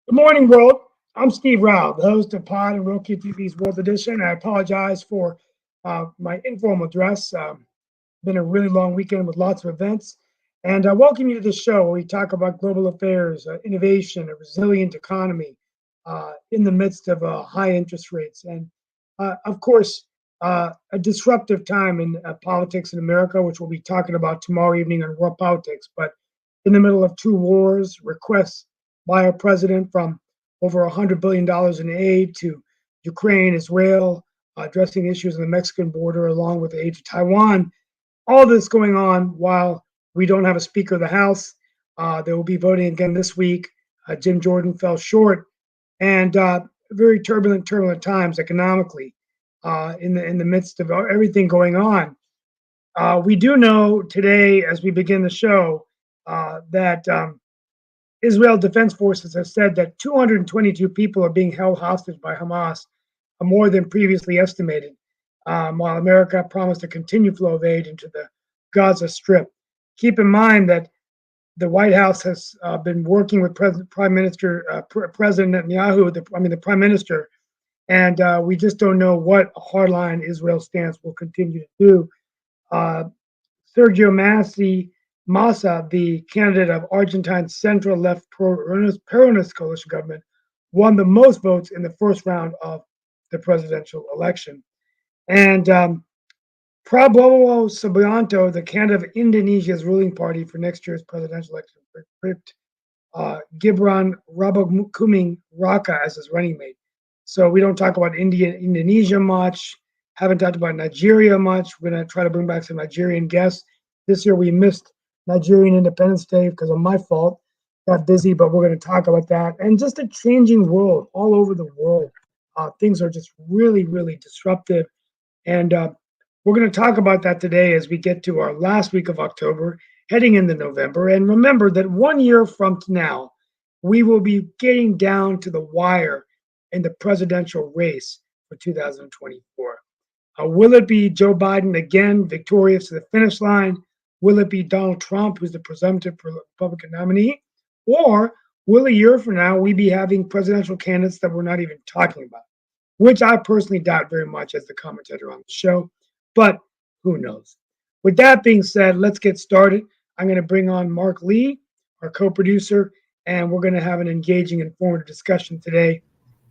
Good morning, world. I'm Steve Rao, the host of Pod and Roku TV's World Edition. I apologize for my informal dress. Been a really long weekend with lots of events. And I welcome you to this show where we talk about global affairs, innovation, a resilient economy in the midst of high interest rates. And of course, a disruptive time in politics in America, which we'll be talking about tomorrow evening on World Politics. But in the middle of two wars, requests by our president from over $100 billion in aid to Ukraine, Israel, addressing issues on the Mexican border, along with the aid to Taiwan. All this going on while we don't have a Speaker of the House. They will be voting again this week. Jim Jordan fell short, and very turbulent times economically in the midst of everything going on. We do know today, as we begin the show, that Israel Defense Forces have said that 222 people are being held hostage by Hamas, more than previously estimated, while America promised a continued flow of aid into the Gaza Strip. Keep in mind that the White House has been working with President Netanyahu, the Prime Minister, and we just don't know what a hardline Israel stance will continue to do. Sergio Massa, the candidate of Argentine's central-left Peronist coalition government, won the most votes in the first round of the presidential election. And Prabowo Subianto, the candidate of Indonesia's ruling party for next year's presidential election, picked Gibran Rabokuming Raka as his running mate. So we don't talk about Indonesia much, haven't talked about Nigeria much. We're going to try to bring back some Nigerian guests. This year we missed Nigerian Independence Day because of my fault. Got busy, but we're going to talk about that. And just a changing world all over the world. Things are just really, really disruptive. And we're going to talk about that today as we get to our last week of October, heading into November. And remember that 1 year from now, we will be getting down to the wire in the presidential race for 2024. Will it be Joe Biden again, victorious to the finish line? Will it be Donald Trump, who's the presumptive Republican nominee? Or will a year from now we be having presidential candidates that we're not even talking about? Which I personally doubt very much as the commentator on the show, but who knows? With that being said, let's get started. I'm going to bring on Mark Lee, our co-producer, and we're going to have an engaging, informative discussion today.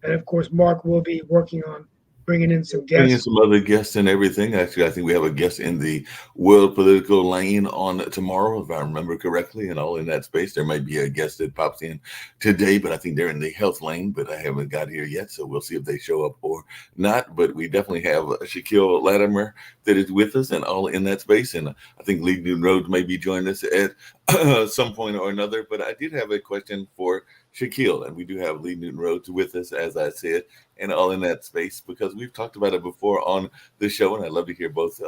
And of course, Mark will be working on bringing in some guests. Bringing some other guests and everything. Actually, I think we have a guest in the world political lane on tomorrow, if I remember correctly, and all in that space. There might be a guest that pops in today, but I think they're in the health lane, but I haven't got here yet, so we'll see if they show up or not. But we definitely have Shaquille Latimer that is with us and all in that space, and I think Lee Newton Rhodes may be joining us at some point or another. But I did have a question for Shaquille, and we do have Lee Newton Rhodes with us, as I said, and all in that space, because we've talked about it before on the show, and I'd love to hear both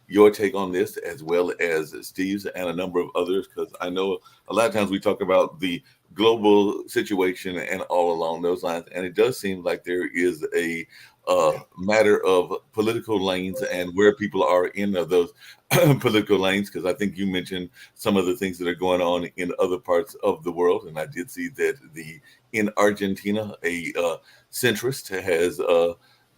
your take on this as well as Steve's and a number of others, because I know a lot of times we talk about the global situation and all along those lines, and it does seem like there is a matter of political lanes and where people are in those political lanes, because I think you mentioned some of the things that are going on in other parts of the world, and I did see that in Argentina, a centrist has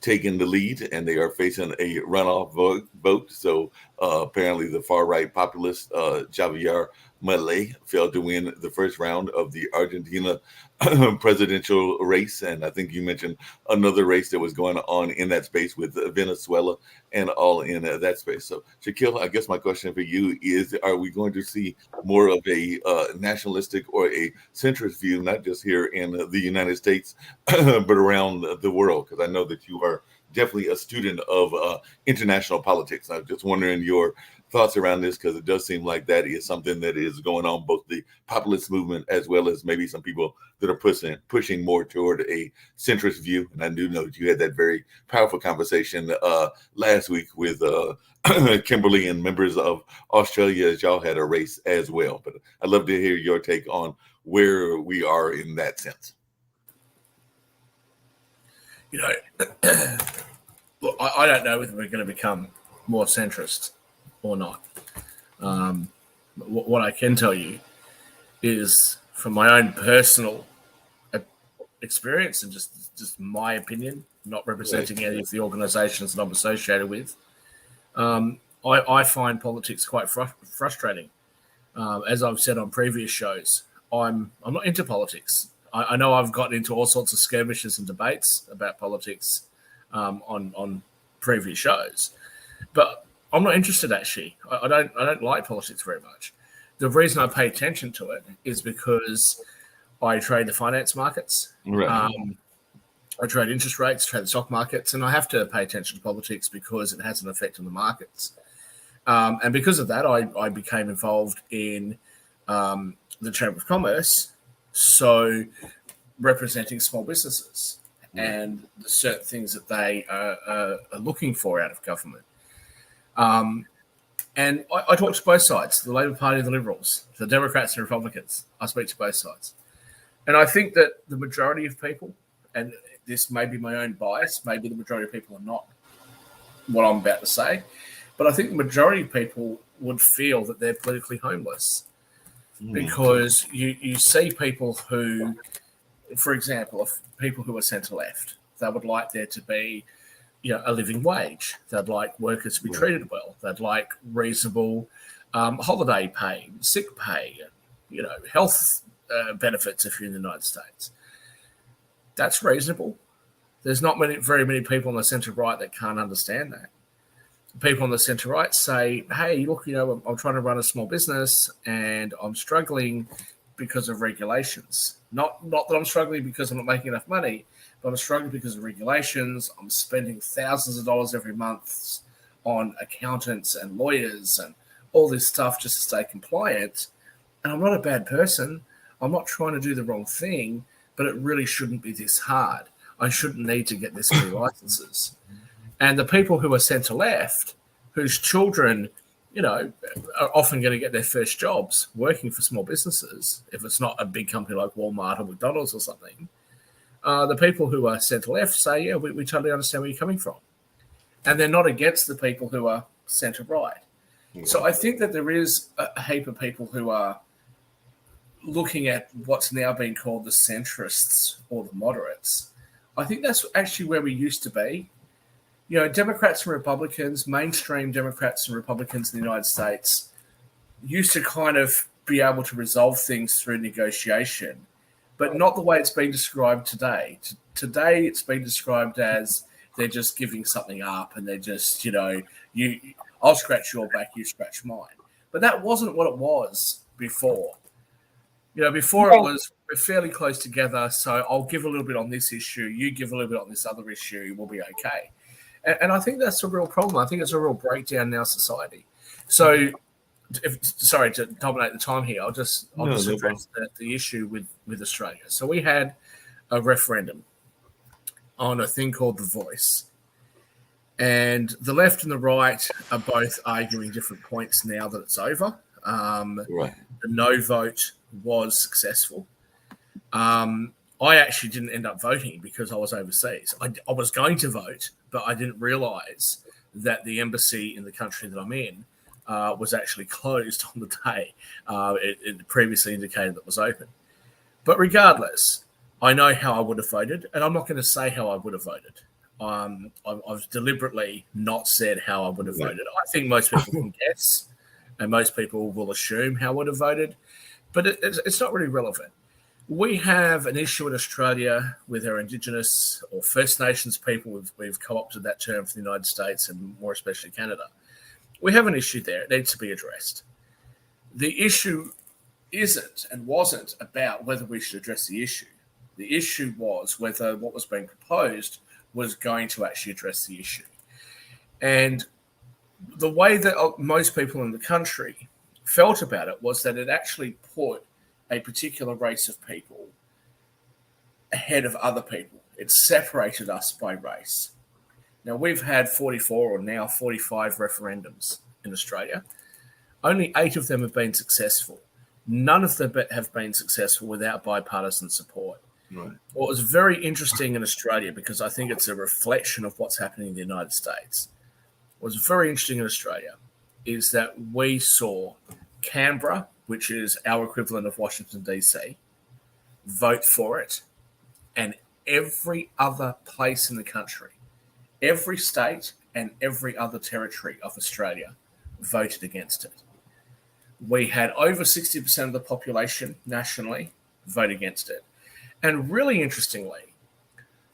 taken the lead, and they are facing a runoff vote. So apparently the far-right populist Javier Milei failed to win the first round of the Argentina presidential race. And I think you mentioned another race that was going on in that space with Venezuela and all in that space. So Shaquille, I guess my question for you is, are we going to see more of a nationalistic or a centrist view, not just here in the United States, but around the world? Because I know that you are definitely a student of international politics. I'm just wondering your thoughts around this, because it does seem like that is something that is going on, both the populist movement as well as maybe some people that are pushing more toward a centrist view. And I do know that you had that very powerful conversation last week with Kimberly and members of Australia, as y'all had a race as well. But I'd love to hear your take on where we are in that sense. You know, look, I don't know whether we're going to become more centrist or not. What I can tell you is, from my own personal experience and just my opinion, not representing any of the organisations that I'm associated with, I find politics quite frustrating. As I've said on previous shows, I'm not into politics. I know I've gotten into all sorts of skirmishes and debates about politics on previous shows, but I'm not interested. Actually, I don't like politics very much. The reason I pay attention to it is because I trade the finance markets. Right. I trade interest rates, trade the stock markets, and I have to pay attention to politics because it has an effect on the markets. And because of that, I became involved in the Chamber of Commerce, so representing small businesses and the certain things that they are looking for out of government. And I talk to both sides, the Labor Party, the Liberals, the Democrats and Republicans. I speak to both sides. And I think that the majority of people, and this may be my own bias, maybe the majority of people are not what I'm about to say, but I think the majority of people would feel that they're politically homeless because you see people who, for example, people who are centre-left, they would like there to be a living wage. They'd like workers to be treated well. They'd like reasonable holiday pay, sick pay, health benefits if you're in the United States. That's reasonable. There's not very many people on the centre-right that can't understand that. People on the centre-right say, hey, look, I'm trying to run a small business and I'm struggling because of regulations. Not that I'm struggling because I'm not making enough money, but I'm struggling because of regulations. I'm spending thousands of dollars every month on accountants and lawyers and all this stuff just to stay compliant. And I'm not a bad person. I'm not trying to do the wrong thing, but it really shouldn't be this hard. I shouldn't need to get this many licenses. And the people who are centre-left, whose children, are often going to get their first jobs working for small businesses, if it's not a big company like Walmart or McDonald's or something, the people who are centre-left say, yeah, we totally understand where you're coming from. And they're not against the people who are centre-right. Yeah. So I think that there is a heap of people who are looking at what's now being called the centrists or the moderates. I think that's actually where we used to be. Democrats and Republicans, mainstream Democrats and Republicans in the United States used to kind of be able to resolve things through negotiation, but not the way it's been described today. Today, it's been described as they're just giving something up and they're just, I'll scratch your back, you scratch mine. But that wasn't what it was before. Before it was, we're fairly close together, so I'll give a little bit on this issue, you give a little bit on this other issue, we'll be okay. And I think that's a real problem. I think it's a real breakdown in our society. So, sorry to dominate the time here, I'll just address the issue with Australia. So we had a referendum on a thing called The Voice. And the left and the right are both arguing different points now that it's over. The no vote was successful. I actually didn't end up voting because I was overseas. I was going to vote, but I didn't realise that the embassy in the country that I'm in was actually closed on the day. It previously indicated that it was open. But regardless, I know how I would have voted, and I'm not going to say how I would have voted. I've deliberately not said how I would have voted. I think most people can guess, and most people will assume how I would have voted, but it's not really relevant. We have an issue in Australia with our Indigenous or First Nations people. We've co-opted that term for the United States and more especially Canada. We have an issue there. It needs to be addressed. The issue isn't and wasn't about whether we should address the issue. The issue was whether what was being proposed was going to actually address the issue. And the way that most people in the country felt about it was that it actually put a particular race of people ahead of other people. It separated us by race. Now, we've had 44 or now 45 referendums in Australia. Only 8 of them have been successful. None of them have been successful without bipartisan support. Right. What was very interesting in Australia, because I think it's a reflection of what's happening in the United States, what was very interesting in Australia is that we saw Canberra, which is our equivalent of Washington, D.C., vote for it, and every other place in the country, every state and every other territory of Australia voted against it. We had over 60% of the population nationally vote against it. And really interestingly,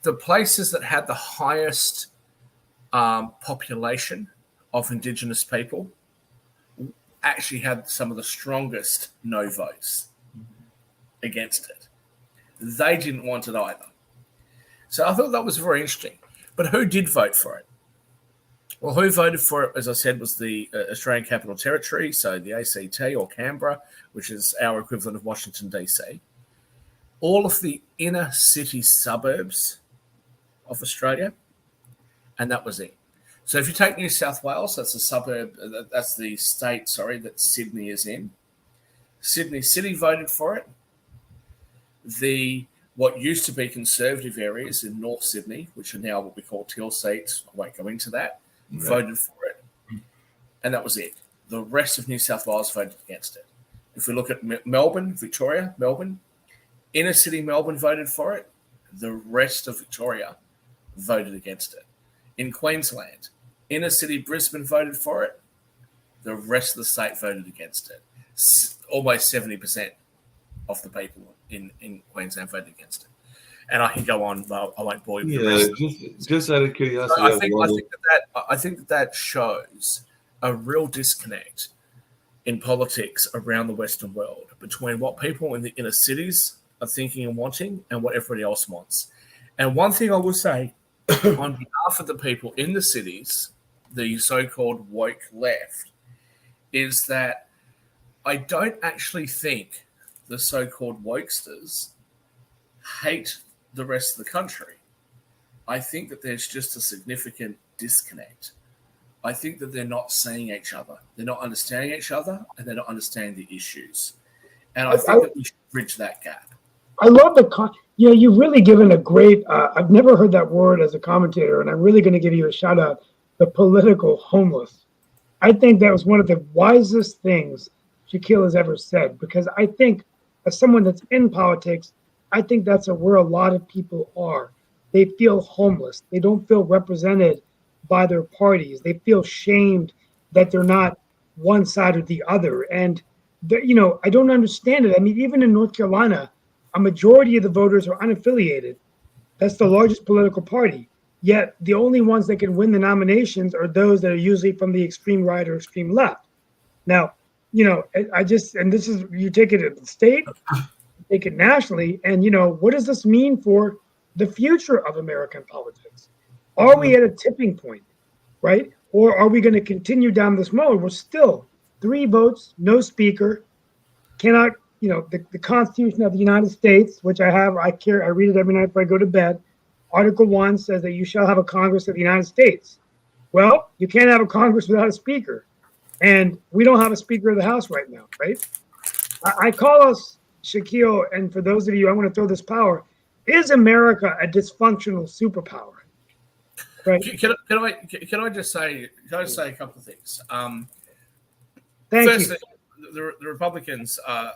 the places that had the highest population of Indigenous people actually had some of the strongest no votes against it. They didn't want it either. So I thought that was very interesting. But who did vote for it? Well, who voted for it, as I said, was the Australian Capital Territory, so the ACT or Canberra, which is our equivalent of Washington, D.C. All of the inner city suburbs of Australia, and that was it. So if you take New South Wales, that's a suburb, that's the state, that Sydney is in. Sydney City voted for it. What used to be conservative areas in North Sydney, which are now what we call teal seats, I won't go into that, voted for it. And that was it. The rest of New South Wales voted against it. If we look at Melbourne, inner city Melbourne voted for it. The rest of Victoria voted against it. In Queensland, inner city Brisbane voted for it. The rest of the state voted against it. Almost 70% of the people in Queensland voted against it. And I can go on, but I won't bore you with the rest. Just out of curiosity, I think that shows a real disconnect in politics around the Western world between what people in the inner cities are thinking and wanting and what everybody else wants. And one thing I will say on behalf of the people in the cities, the so-called woke left, is that I don't actually think the so-called wokesters hate the rest of the country. I think that there's just a significant disconnect. I think that they're not seeing each other. They're not understanding each other, and they're not understanding the issues. And I think that we should bridge that gap. I love you've really given a great, I've never heard that word as a commentator, and I'm really going to give you a shout out, the political homeless. I think that was one of the wisest things Shaquille has ever said, because I think as someone that's in politics, I think that's where a lot of people are. They feel homeless. They don't feel represented by their parties. They feel shamed that they're not one side or the other. And, I don't understand it. I mean, even in North Carolina, a majority of the voters are unaffiliated. That's the largest political party. Yet the only ones that can win the nominations are those that are usually from the extreme right or extreme left. Now, and this is, you take it at the state, take it nationally, and, what does this mean for the future of American politics? Are we at a tipping point, right? Or are we going to continue down this mode? We're still 3 votes, no speaker, cannot, the Constitution of the United States, which I read it every night before I go to bed. Article 1 says that you shall have a Congress of the United States. Well, you can't have a Congress without a speaker. And we don't have a Speaker of the House right now, right? I call us, Shaquille, and for those of you, I want to throw this power. Is America a dysfunctional superpower? Right. Can I just say a couple of things? Thank you. The Republicans are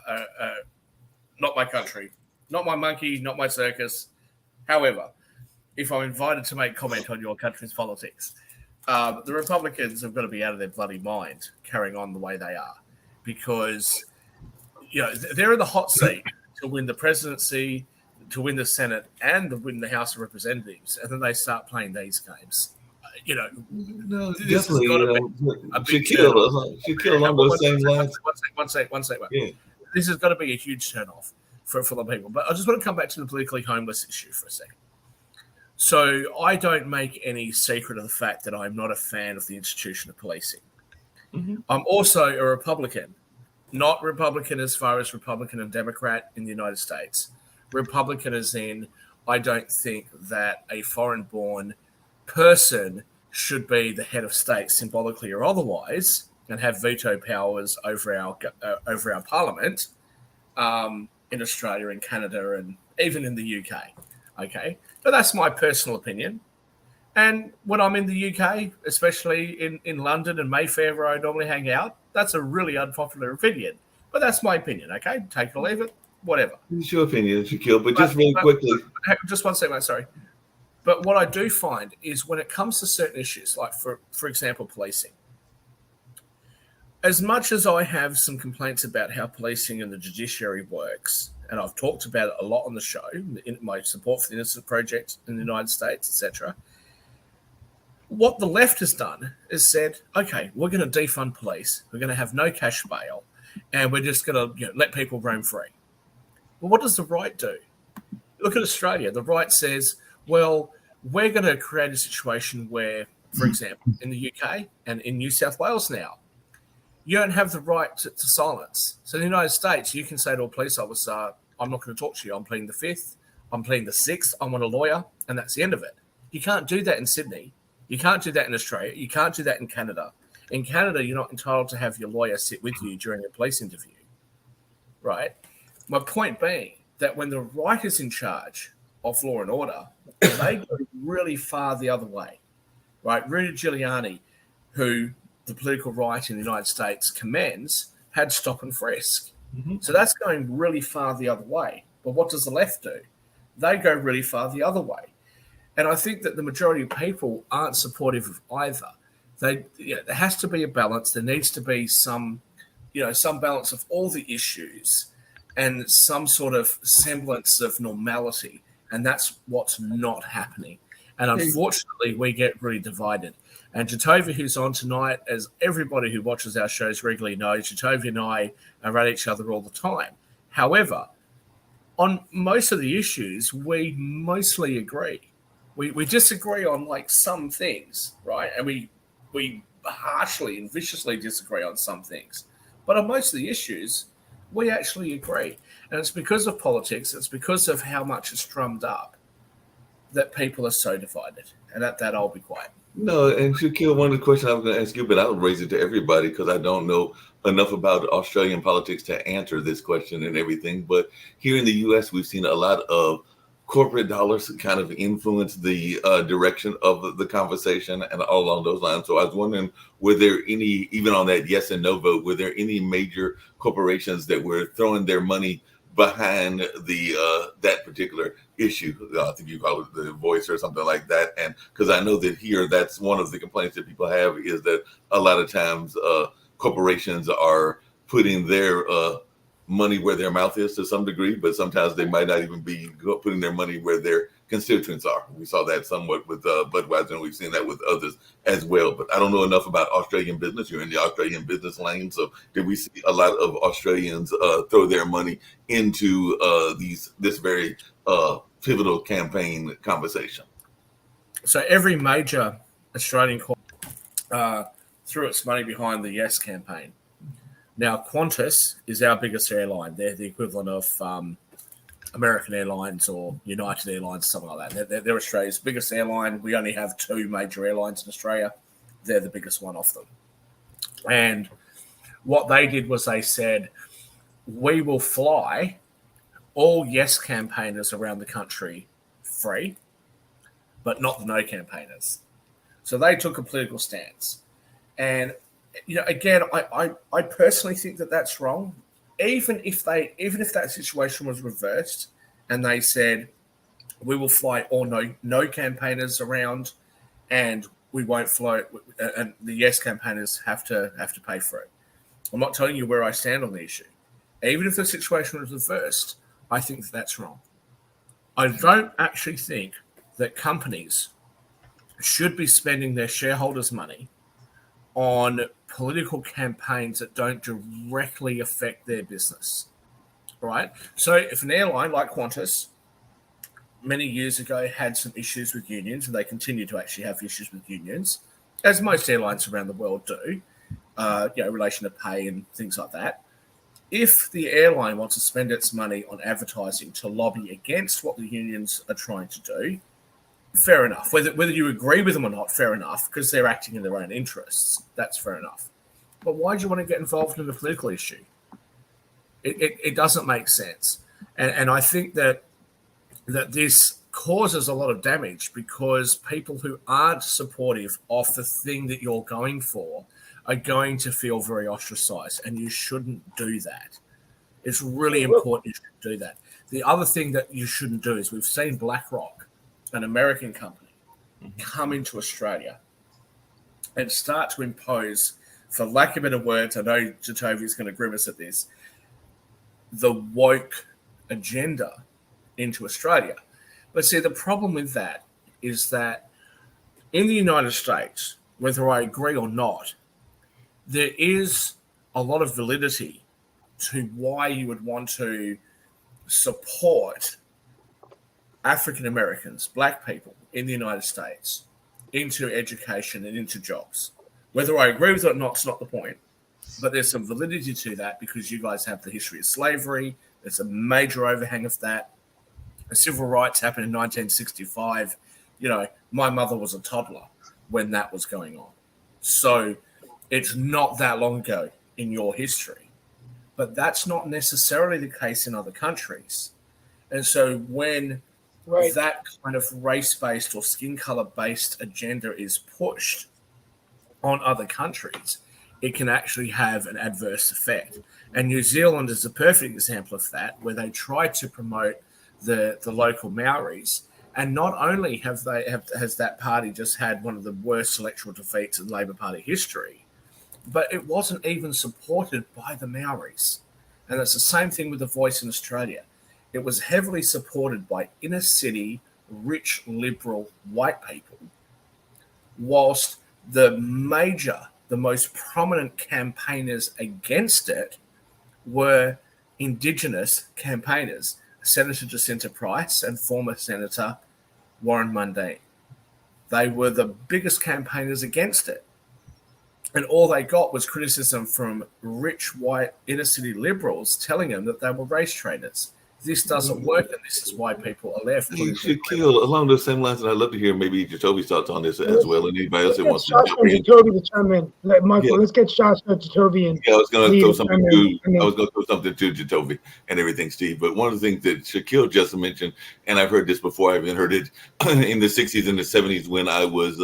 not my country, not my monkey, not my circus. However, if I'm invited to make comment on your country's politics, the Republicans have got to be out of their bloody mind carrying on the way they are, because they're in the hot seat to win the presidency, to win the Senate, and to win the House of Representatives, and then they start playing these games. No, this has got to be a big Shaquille along those same lines. One sec. Yeah. This has got to be a huge turnoff for the people. But I just want to come back to the politically homeless issue for a second. So I don't make any secret of the fact that I'm not a fan of the institution of policing. Mhm. I'm also a Republican, not Republican as far as Republican and Democrat in the United States. Republican as in, I don't think that a foreign-born person should be the head of state, symbolically or otherwise, and have veto powers over our parliament in Australia and Canada and even in the UK. Okay, but that's my personal opinion. And when I'm in the UK, especially in London and Mayfair, where I normally hang out, that's a really unpopular opinion. But that's my opinion, okay? Take it or leave it, whatever. It's your opinion, Shaquille, but just really quickly. Just one second, mate, sorry. But what I do find is when it comes to certain issues, like, for example, policing, as much as I have some complaints about how policing and the judiciary works, and I've talked about it a lot on the show, in my support for the Innocent Project in the United States, etc., what the left has done is said, okay, we're going to defund police, we're going to have no cash bail, and we're just going to let people roam free. Well, what does the right do? Look at Australia. The right says, well, we're going to create a situation where, for example, in the UK and in New South Wales now, you don't have the right to silence. So in the United States, you can say to a police officer, I'm not going to talk to you. I'm pleading the fifth. I'm pleading the sixth. I want a lawyer. And that's the end of it. You can't do that in Sydney. You can't do that in Australia. You can't do that in Canada. In Canada, you're not entitled to have your lawyer sit with you during a police interview, right? My point being that when the right is in charge of law and order, they go really far the other way, right? Rudy Giuliani, who the political right in the United States commends, had stop and frisk. Mm-hmm. So that's going really far the other way. But what does the left do? They go really far the other way. And I think that the majority of people aren't supportive of either. There has to be a balance. There needs to be some balance of all the issues and some sort of semblance of normality. And that's what's not happening. And unfortunately, we get really divided. And Jatovi, who's on tonight, as everybody who watches our shows regularly knows, Jatovi and I are at each other all the time. However, on most of the issues, we mostly agree. We disagree on like some things, right? And we harshly and viciously disagree on some things. But on most of the issues, we actually agree. And it's because of politics, it's because of how much it's drummed up that people are so divided. And at that, I'll be quiet. No, and Shaquille, one of the questions I was going to ask you, but I'll raise it to everybody because I don't know enough about Australian politics to answer this question and everything. But here in the U.S., we've seen a lot of corporate dollars kind of influence the direction of the conversation and all along those lines. So I was wondering, were there any, even on that yes and no vote, were there any major corporations that were throwing their money behind the that particular issue? I think you call it the Voice or something like that. And because I know that here, that's one of the complaints that people have is that a lot of times corporations are putting their money where their mouth is to some degree, but sometimes they might not even be putting their money where their constituents are. We saw that somewhat with Budweiser, and we've seen that with others as well. But I don't know enough about Australian business. You're in the Australian business lane, so did we see a lot of Australians throw their money into this very pivotal campaign conversation? So every major Australian corporation threw its money behind the Yes campaign. Now, Qantas is our biggest airline. They're the equivalent of American Airlines or United Airlines, something like that. They're Australia's biggest airline. We only have two major airlines in Australia. They're the biggest one of them. And what they did was they said, we will fly all Yes campaigners around the country free, but not the No campaigners. So they took a political stance. And again, I personally think that that's wrong. Even if that situation was reversed and they said we will fly all no campaigners around, and we won't fly, and the Yes campaigners have to pay for it. I'm not telling you where I stand on the issue. Even if the situation was reversed, I think that's wrong. I don't actually think that companies should be spending their shareholders' money on political campaigns that don't directly affect their business, right? So if an airline like Qantas many years ago had some issues with unions, and they continue to actually have issues with unions, as most airlines around the world do, in relation to pay and things like that. If the airline wants to spend its money on advertising to lobby against what the unions are trying to do, fair enough. Whether you agree with them or not, fair enough, because they're acting in their own interests. That's fair enough. But why do you want to get involved in a political issue? It doesn't make sense. And I think that this causes a lot of damage because people who aren't supportive of the thing that you're going for are going to feel very ostracized, and you shouldn't do that. It's really important you should do that. The other thing that you shouldn't do is we've seen BlackRock, an American company, come into Australia and start to impose, for lack of better words, I know Jatovia is going to grimace at this, the woke agenda into Australia. But see, the problem with that is that in the United States, whether I agree or not, there is a lot of validity to why you would want to support African Americans, black people in the United States into education and into jobs. Whether I agree with it or not, it's not the point. But there's some validity to that because you guys have the history of slavery. There's a major overhang of that. Civil rights happened in 1965. My mother was a toddler when that was going on. So it's not that long ago in your history. But that's not necessarily the case in other countries. And so when that kind of race-based or skin color-based agenda is pushed on other countries, it can actually have an adverse effect. And New Zealand is a perfect example of that, where they tried to promote the local Maoris. And not only has that party just had one of the worst electoral defeats in Labor Party history, but it wasn't even supported by the Maoris. And it's the same thing with The Voice in Australia. It was heavily supported by inner city, rich, liberal white people, whilst the most prominent campaigners against it were Indigenous campaigners, Senator Jacinta Price and former Senator Warren Mundine. They were the biggest campaigners against it. And all they got was criticism from rich, white, inner-city liberals telling them that they were race traitors. This doesn't work, and this is why people are left. You should kill along those same lines, and I'd love to hear maybe Jatovi's thoughts on this as well, and anybody else that wants to jump in. Jatovia to chime in. Michael, let's get shots at Jatovia. Yeah, I was going to throw something to Jatovia and everything, Steve. But one of the things that Shaquille just mentioned, and I've heard this before, I even heard it in the 60s and the 70s when I was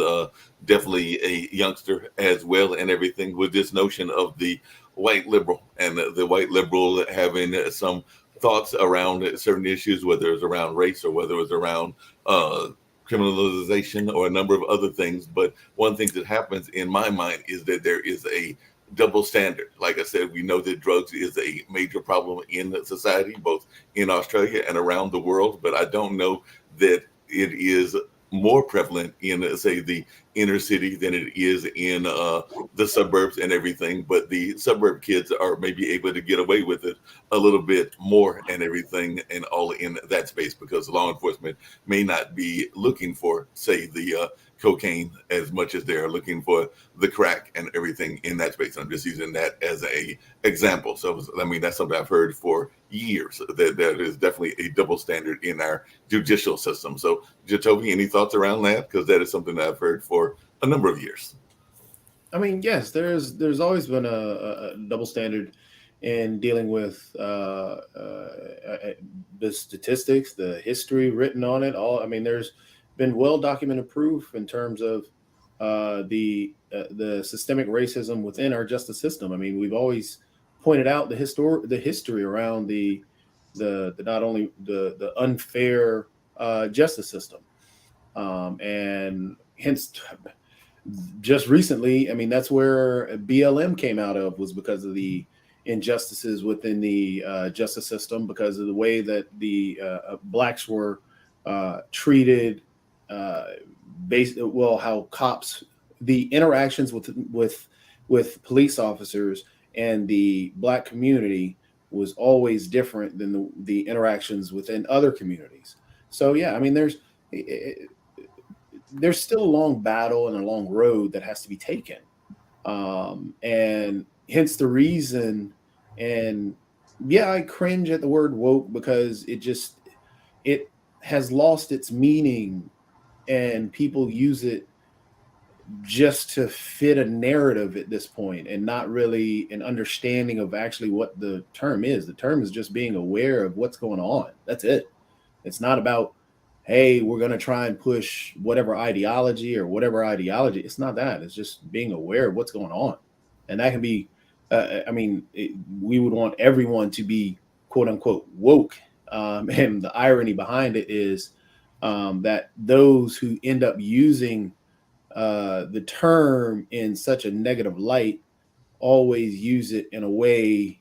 definitely a youngster as well, and everything, with this notion of the white liberal and the white liberal having some thoughts around certain issues, whether it's around race or whether it's around criminalization or a number of other things. But one thing that happens in my mind is that there is a double standard. Like I said, we know that drugs is a major problem in society, both in Australia and around the world. But I don't know that it is more prevalent in, say, the inner city than it is in the suburbs and everything. But the suburb kids are maybe able to get away with it a little bit more and everything, and all in that space, because law enforcement may not be looking for, say, the cocaine as much as they're looking for the crack and everything in that space. I'm just using that as a example. So, I mean, that's something I've heard for years, that there is definitely a double standard in our judicial system. So, Jatovia, any thoughts around that? Because that is something that I've heard for a number of years. I mean, yes, there's always been a double standard in dealing with the statistics, the history written on it. There's been well-documented proof in terms of the systemic racism within our justice system. I mean, we've always pointed out the history around the not only the unfair justice system, and hence just recently, I mean, that's where BLM came out of, was because of the injustices within the justice system, because of the way that the blacks were treated. How cops, the interactions with police officers and the black community was always different than the interactions within other communities. So yeah, I mean, there's still a long battle and a long road that has to be taken, and hence the reason. And yeah, I cringe at the word woke because it has lost its meaning, and people use it just to fit a narrative at this point and not really an understanding of actually what the term is. The term is just being aware of what's going on. That's it. It's not about, hey, we're going to try and push whatever ideology or whatever ideology. It's not that. It's just being aware of what's going on. And that can be, we would want everyone to be quote unquote woke. And the irony behind it is that those who end up using the term in such a negative light always use it in a way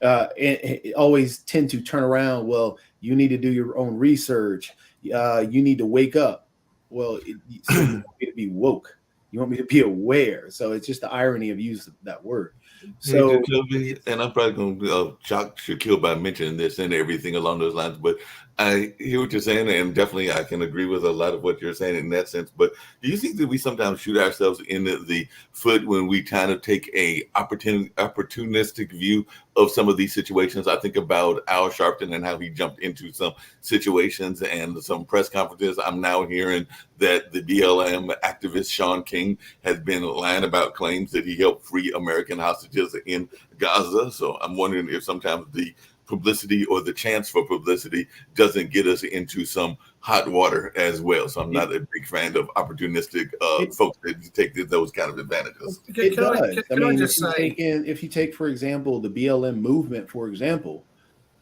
and always tend to turn around. Well, you need to do your own research. You need to wake up. Well, so you want me to be woke. You want me to be aware. So it's just the irony of using that word. So, Hey, Jacoby, and I'm probably going to shock Shaquille by mentioning this and everything along those lines, but I hear what you're saying, and definitely I can agree with a lot of what you're saying in that sense. But do you think that we sometimes shoot ourselves in the foot when we kind of take a opportunistic view of some of these situations? I think about Al Sharpton and how he jumped into some situations and some press conferences. I'm now hearing that the BLM activist Sean King has been lying about claims that he helped free American hostages in Gaza. So I'm wondering if sometimes the publicity or the chance for publicity doesn't get us into some hot water as well. So I'm not a big fan of opportunistic folks that take those kind of advantages. it does. I mean, just say, if you take, for example, the BLM movement, for example,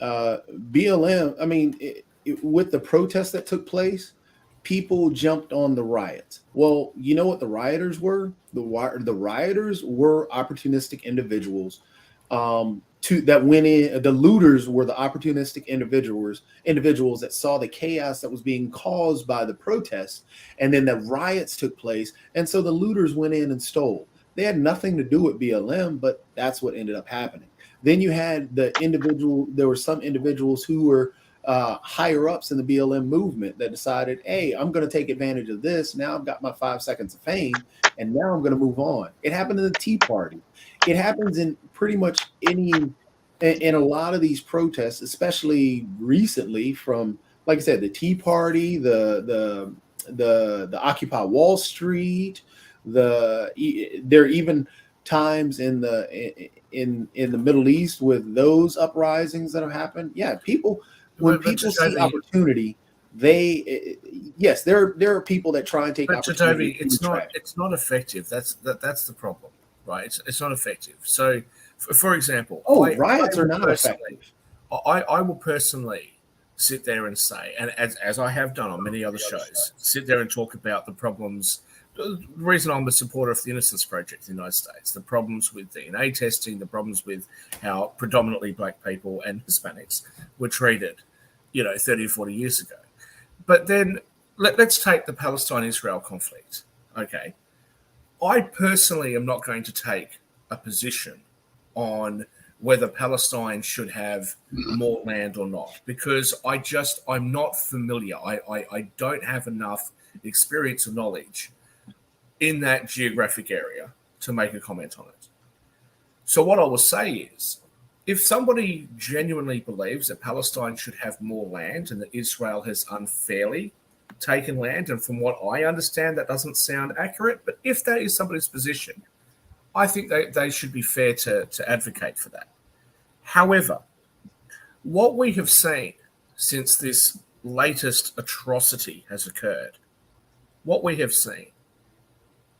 BLM, I mean, with the protests that took place, people jumped on the riots. Well, you know what the rioters were? The rioters were opportunistic individuals that went in. The looters were the opportunistic individuals that saw the chaos that was being caused by the protests, and then the riots took place, and so the looters went in and stole. They had nothing to do with BLM, but that's what ended up happening. Then you had there were some individuals who were higher ups in the BLM movement that decided, hey, I'm going to take advantage of this. Now I've got my 5 seconds of fame, and now I'm going to move on. It happened in the Tea Party. It happens in pretty much in a lot of these protests, especially recently, from, like I said, the Tea Party, the Occupy Wall Street. There are even times in the Middle East with those uprisings that have happened. Yeah, when people see opportunity, yes, there are people that try and take opportunity. It's not effective. That's the problem, right? It's not effective. So, for example, riots are not effective. I will personally sit there and say, and as I have done on many other shows, sit there and talk about the problems. The reason I'm a supporter of the Innocence Project in the United States, the problems with DNA testing, the problems with how predominantly black people and Hispanics were treated, 30 or 40 years ago. But then let's take the Palestine-Israel conflict. Okay. I personally am not going to take a position on whether Palestine should have more land or not, because I'm not familiar. I don't have enough experience or knowledge in that geographic area to make a comment on it. So what I will say is, if somebody genuinely believes that Palestine should have more land and that Israel has unfairly taken land, and from what I understand, that doesn't sound accurate, but if that is somebody's position, I think they should be fair to advocate for that. However, what we have seen since this latest atrocity has occurred, what we have seen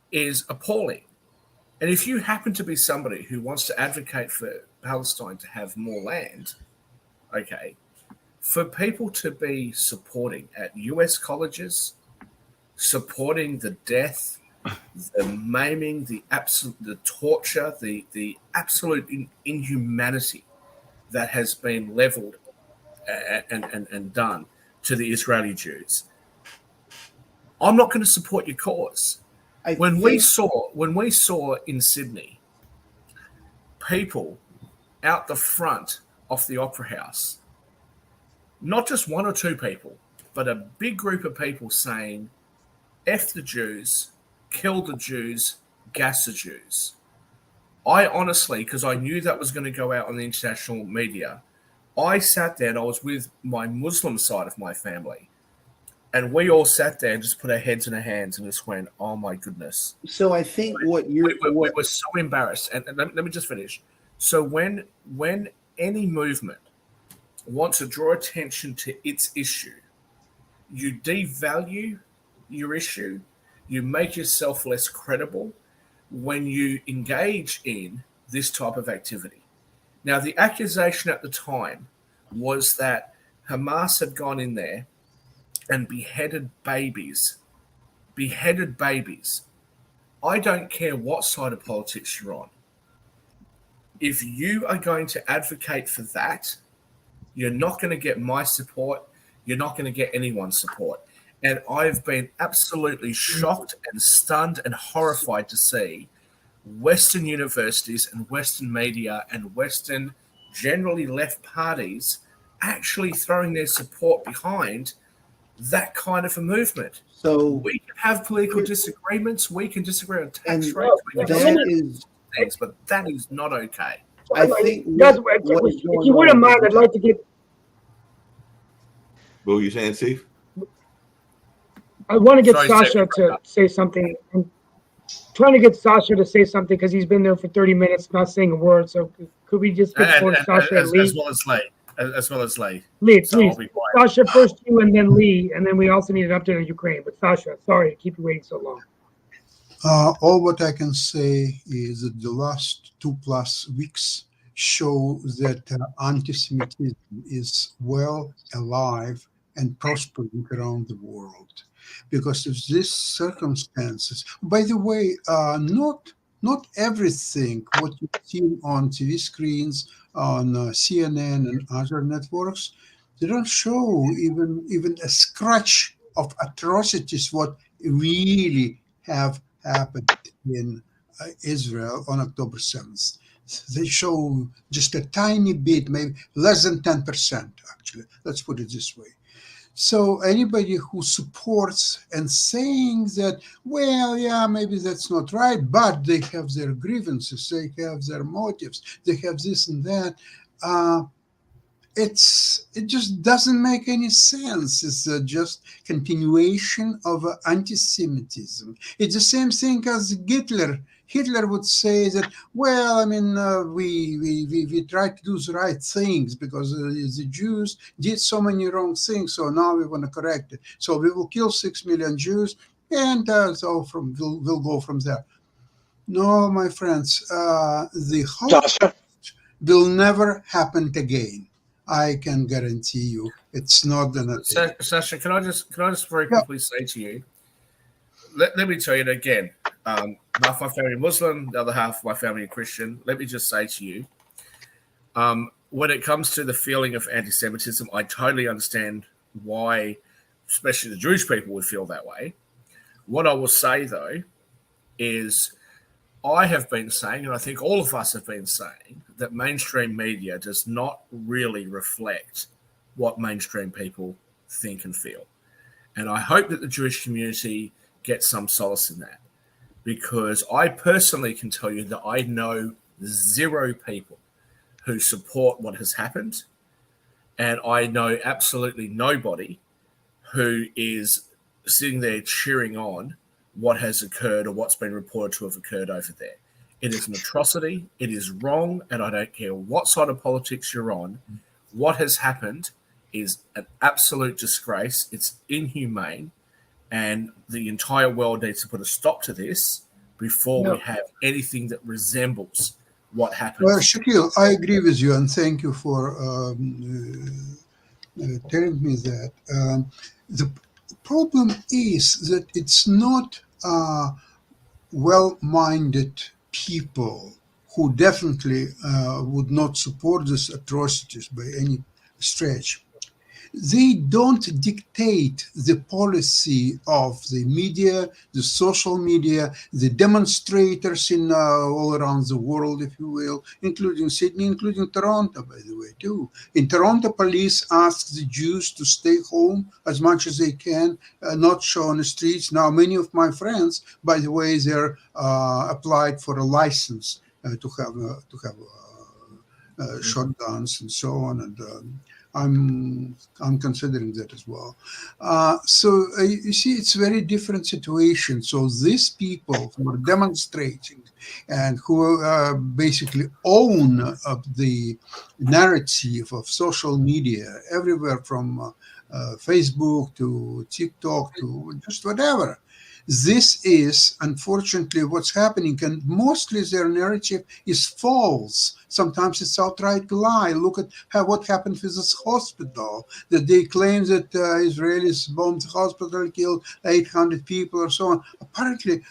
is appalling. And if you happen to be somebody who wants to advocate for Palestine to have more land, okay, for people to be supporting at US colleges, supporting the death, the maiming, the torture, the absolute inhumanity that has been leveled and done to the Israeli Jews, I'm not going to support your cause. When we saw in Sydney people out the front of the Opera House, not just one or two people, but a big group of people saying, F the Jews, kill the Jews, gas the Jews. I honestly, because I knew that was going to go out on the international media, I sat there and I was with my Muslim side of my family. And we all sat there and just put our heads in our hands and just went, oh my goodness. So I think what you're We were so embarrassed. And let me just finish. So when any movement wants to draw attention to its issue, you devalue your issue, you make yourself less credible when you engage in this type of activity. Now, the accusation at the time was that Hamas had gone in there and beheaded babies. Beheaded babies. I don't care what side of politics you're on. If you are going to advocate for that, you're not going to get my support. You're not going to get anyone's support. And I've been absolutely shocked and stunned and horrified to see Western universities and Western media and Western generally left parties actually throwing their support behind that kind of a movement. so We can have political disagreements. We can disagree on tax And rates. We can that disagree is, on things, but that is not okay. I think Guys, what is if going you wouldn't on- mind, I'd like to get. What were you saying, Steve? I want to get Sorry, Sasha Steve. to say something. I'm trying to get Sasha to say something because he's been there for 30 minutes, not saying a word. So could we just get going, Sasha and Lee? As well as Lee. As well as Lee. Lee, So I'll please. be quiet. Sasha first, you, and then Lee, and then we also need an update on Ukraine. But Sasha, sorry to keep you waiting so long. All what I can say is that the last 2+ weeks show that anti-Semitism is well alive and prospering around the world. Because of these circumstances, by the way, not everything what you see on TV screens, on CNN and other networks, they don't show even a scratch of atrocities what really have happened in Israel on October 7th. They show just a tiny bit, maybe less than 10%, actually. Let's put it this way. So anybody who supports and saying that, well, yeah, maybe that's not right, but they have their grievances, they have their motives, they have this and that, it just doesn't make any sense. It's just continuation of anti-Semitism. It's the same thing as Hitler. Hitler would say that, well, I mean, we try to do the right things because the Jews did so many wrong things, so now we want to correct it. So we will kill 6 million Jews, and so we'll go from there. No, my friends, the Holocaust will never happen again. I can guarantee you, it's not gonna. Sasha, can I just very quickly say to you? Let me tell you again. Half my family Muslim, the other half of my family Christian. Let me just say to you, when it comes to the feeling of anti-Semitism, I totally understand why, especially the Jewish people, would feel that way. What I will say though is, I have been saying, and I think all of us have been saying, that mainstream media does not really reflect what mainstream people think and feel. And I hope that the Jewish community gets some solace in that, because I personally can tell you that I know 0 people who support what has happened, and I know absolutely nobody who is sitting there cheering on what has occurred or what's been reported to have occurred over there. It is an atrocity. It is wrong, and I don't care what side of politics you're on. What has happened is an absolute disgrace. It's inhumane, and the entire world needs to put a stop to this before we have anything that resembles what happened. Well, Shakil, I agree with you, and thank you for telling me that. The problem is that it's not well-minded people who definitely would not support these atrocities by any stretch. they don't dictate the policy of the media, the social media, the demonstrators in all around the world, if you will, including Sydney, including Toronto, by the way, too. In Toronto, police ask the Jews to stay home as much as they can, not show on the streets. Now, many of my friends, by the way, they're applied for a license to have shotguns and so on, and I'm considering that as well. So you see, it's very different situation. So these people who are demonstrating and who basically own the narrative of social media everywhere from Facebook to TikTok to just whatever. This is unfortunately what's happening, and mostly their narrative is false. Sometimes it's outright lie. Look at what happened with this hospital, that they claim that Israelis bombed the hospital, killed 800 people or so on. Apparently,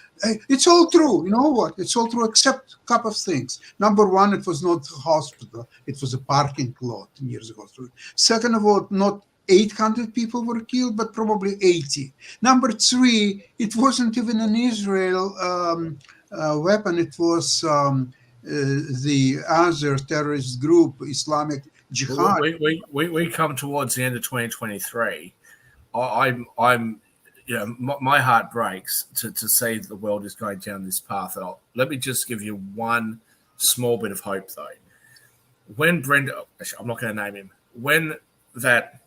it's all true. You know what? It's all true except a couple of things. Number one, it was not a hospital. It was a parking lot near the hospital. Second of all, not 800 people were killed, but probably 80. Number three, it wasn't even an Israel weapon. It was the other terrorist group, Islamic Jihad. We come towards the end of 2023. I'm my heart breaks to see that the world is going down this path. And let me just give you one small bit of hope, though. When Brenda, I'm not going to name him, when that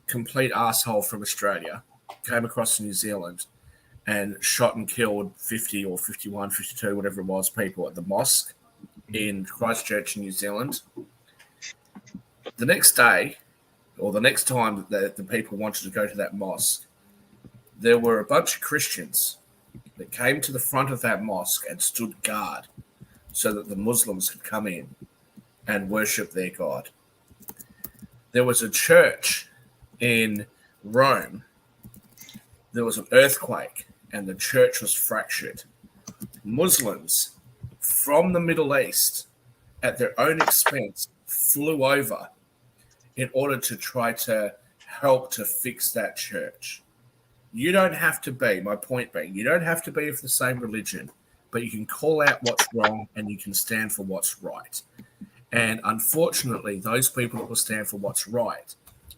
complete asshole from Australia came across to New Zealand and shot and killed 50 or 51, 52, whatever it was, people at the mosque in Christchurch, New Zealand. The next day, or the next time that the people wanted to go to that mosque, there were a bunch of Christians that came to the front of that mosque and stood guard so that the Muslims could come in and worship their God. There was a church in Rome. There was an earthquake and the church was fractured. Muslims from the Middle East, at their own expense, flew over in order to try to help to fix that church. You don't have to be, my point being, you don't have to be of the same religion, but you can call out what's wrong and you can stand for what's right. And unfortunately, those people that will stand for what's right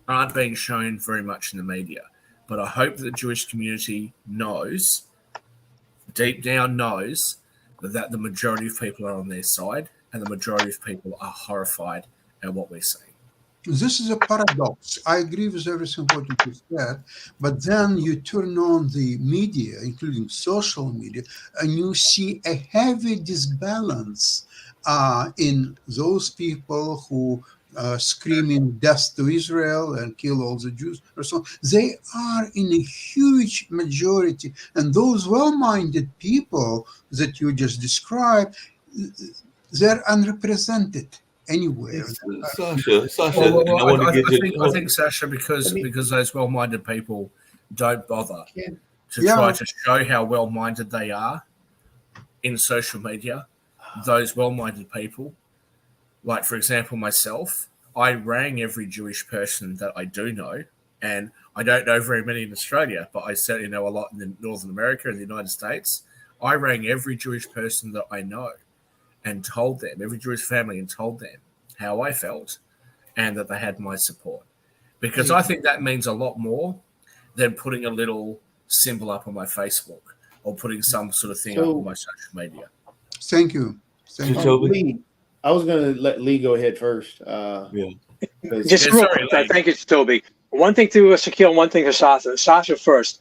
aren't being shown very much in the media. But I hope that the Jewish community knows, deep down knows, that the majority of people are on their side and the majority of people are horrified at what we're seeing. This is a paradox. I agree with everything what you said, but then you turn on the media, including social media, and you see a heavy disbalance in those people who screaming death to Israel and kill all the Jews or so. They are in a huge majority, and those well-minded people that you just described, they're unrepresented anywhere. Sasha, I think Sasha, because those well-minded people don't bother to try to show how well-minded they are in social media. Those well-minded people, like for example myself, I rang every Jewish person that I do know, and I don't know very many in Australia, but I certainly know a lot in Northern America and the United States. I rang every Jewish person that I know and told them, every Jewish family, and told them how I felt and that they had my support. Because I think that means a lot more than putting a little symbol up on my Facebook or putting some sort of thing up on my social media. Thank you. Lee, I was going to let Lee go ahead first. Just real quick, thank you, Toby. One thing to Shaquille, one thing to Sasha. Sasha first.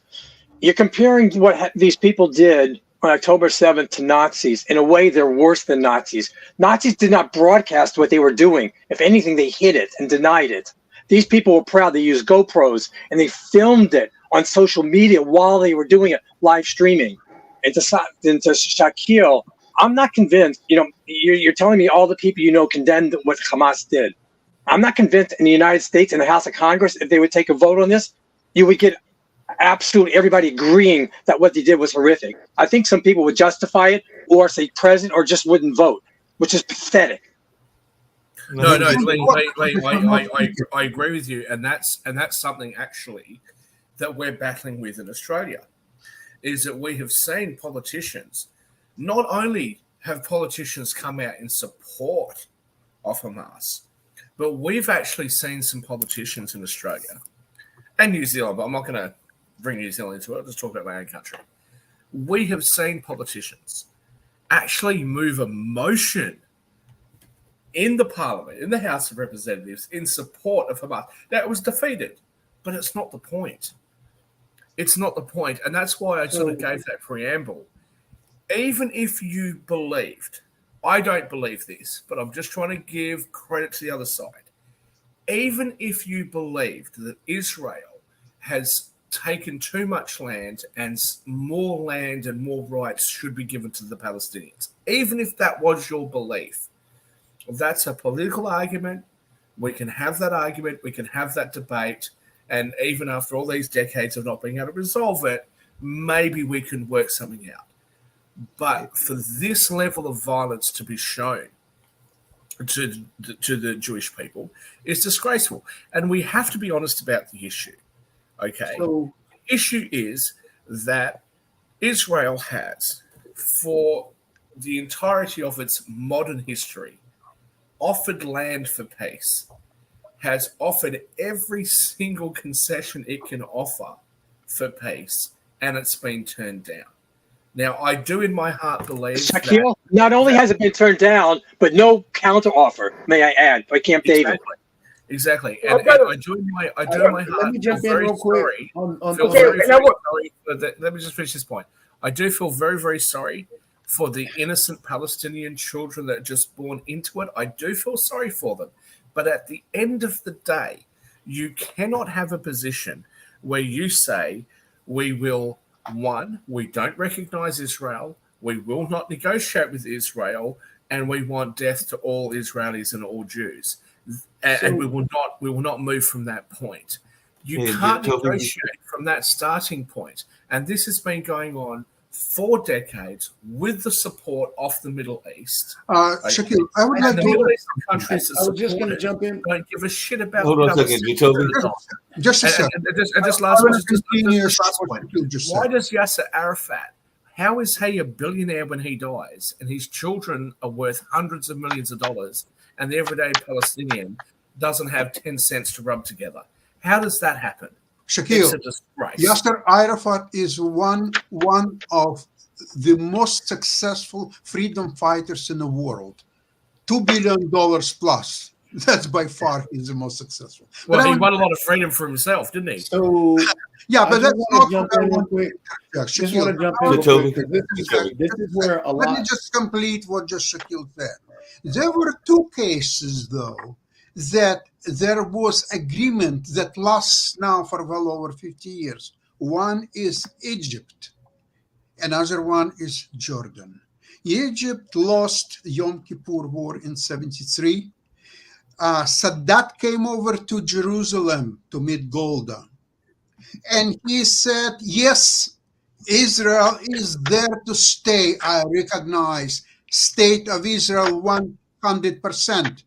You're comparing what these people did on October 7th to Nazis. In a way, they're worse than Nazis. Nazis did not broadcast what they were doing. If anything, they hid it and denied it. These people were proud. They used GoPros and they filmed it on social media while they were doing it, live streaming. And to Shaquille, I'm not convinced. You're telling me all the people you know condemned what Hamas did. I'm not convinced in the United States, in the House of Congress, if they would take a vote on this, you would get absolutely everybody agreeing that what they did was horrific. I think some people would justify it or say present or just wouldn't vote, which is pathetic. No, No, Lee, I agree with you, and that's something actually that we're battling with in Australia, is that we have seen politicians, not only have politicians come out in support of Hamas, but we've actually seen some politicians in Australia and New Zealand, but I'm not going to bring New Zealand into it, I'll just talk about my own country. We have seen politicians actually move a motion in the Parliament, in the House of Representatives, in support of Hamas. Now, it was defeated, but it's not the point. It's not the point. And that's why I sort of gave that preamble. Even if you believed, I don't believe this, but I'm just trying to give credit to the other side. Even if you believed that Israel has taken too much land and more land and more rights should be given to the Palestinians, even if that was your belief, that's a political argument. We can have that argument. We can have that debate. And even after all these decades of not being able to resolve it, maybe we can work something out. But for this level of violence to be shown to the Jewish people is disgraceful. And we have to be honest about the issue. Okay. So, the issue is that Israel has, for the entirety of its modern history, offered land for peace, has offered every single concession it can offer for peace, and it's been turned down. Now, I do in my heart believe Shaquille, not only has it been turned down, but no counter offer, may I add, by Camp David. Exactly. And I do in my heart. Let me jump in real quick. Let me just finish this point. I do feel very, very sorry for the innocent Palestinian children that are just born into it. I do feel sorry for them. But at the end of the day, you cannot have a position where you say, we will, one, we don't recognize Israel, we will not negotiate with Israel, and we want death to all Israelis and all Jews. And we will not move from that point. You can't negotiate from that starting point. And this has been going on for decades with the support of the Middle East. Shaquille, I would like the to. Middle Eastern countries I was just going to jump in. Don't give a shit about. Hold on a second, Just a second. And just last point. Why does Yasser Arafat? How is he a billionaire when he dies, and his children are worth hundreds of millions of dollars, and the everyday Palestinian doesn't have 10 cents to rub together? How does that happen? Shaquille, Yasser Arafat is one of the most successful freedom fighters in the world. $2 billion plus. That's by far he's the most successful. Well, he won a lot of freedom for himself, didn't he? So, yeah, but that's not jump in real quick. Just want to jump in real quick. This is where a lot. Let me just complete what just Shaquille said. There were two cases, though, that there was agreement that lasts now for well over 50 years. One is Egypt. Another one is Jordan. Egypt lost Yom Kippur War in 73. Sadat came over to Jerusalem to meet Golda. And he said, yes, Israel is there to stay. I recognize State of Israel 100%.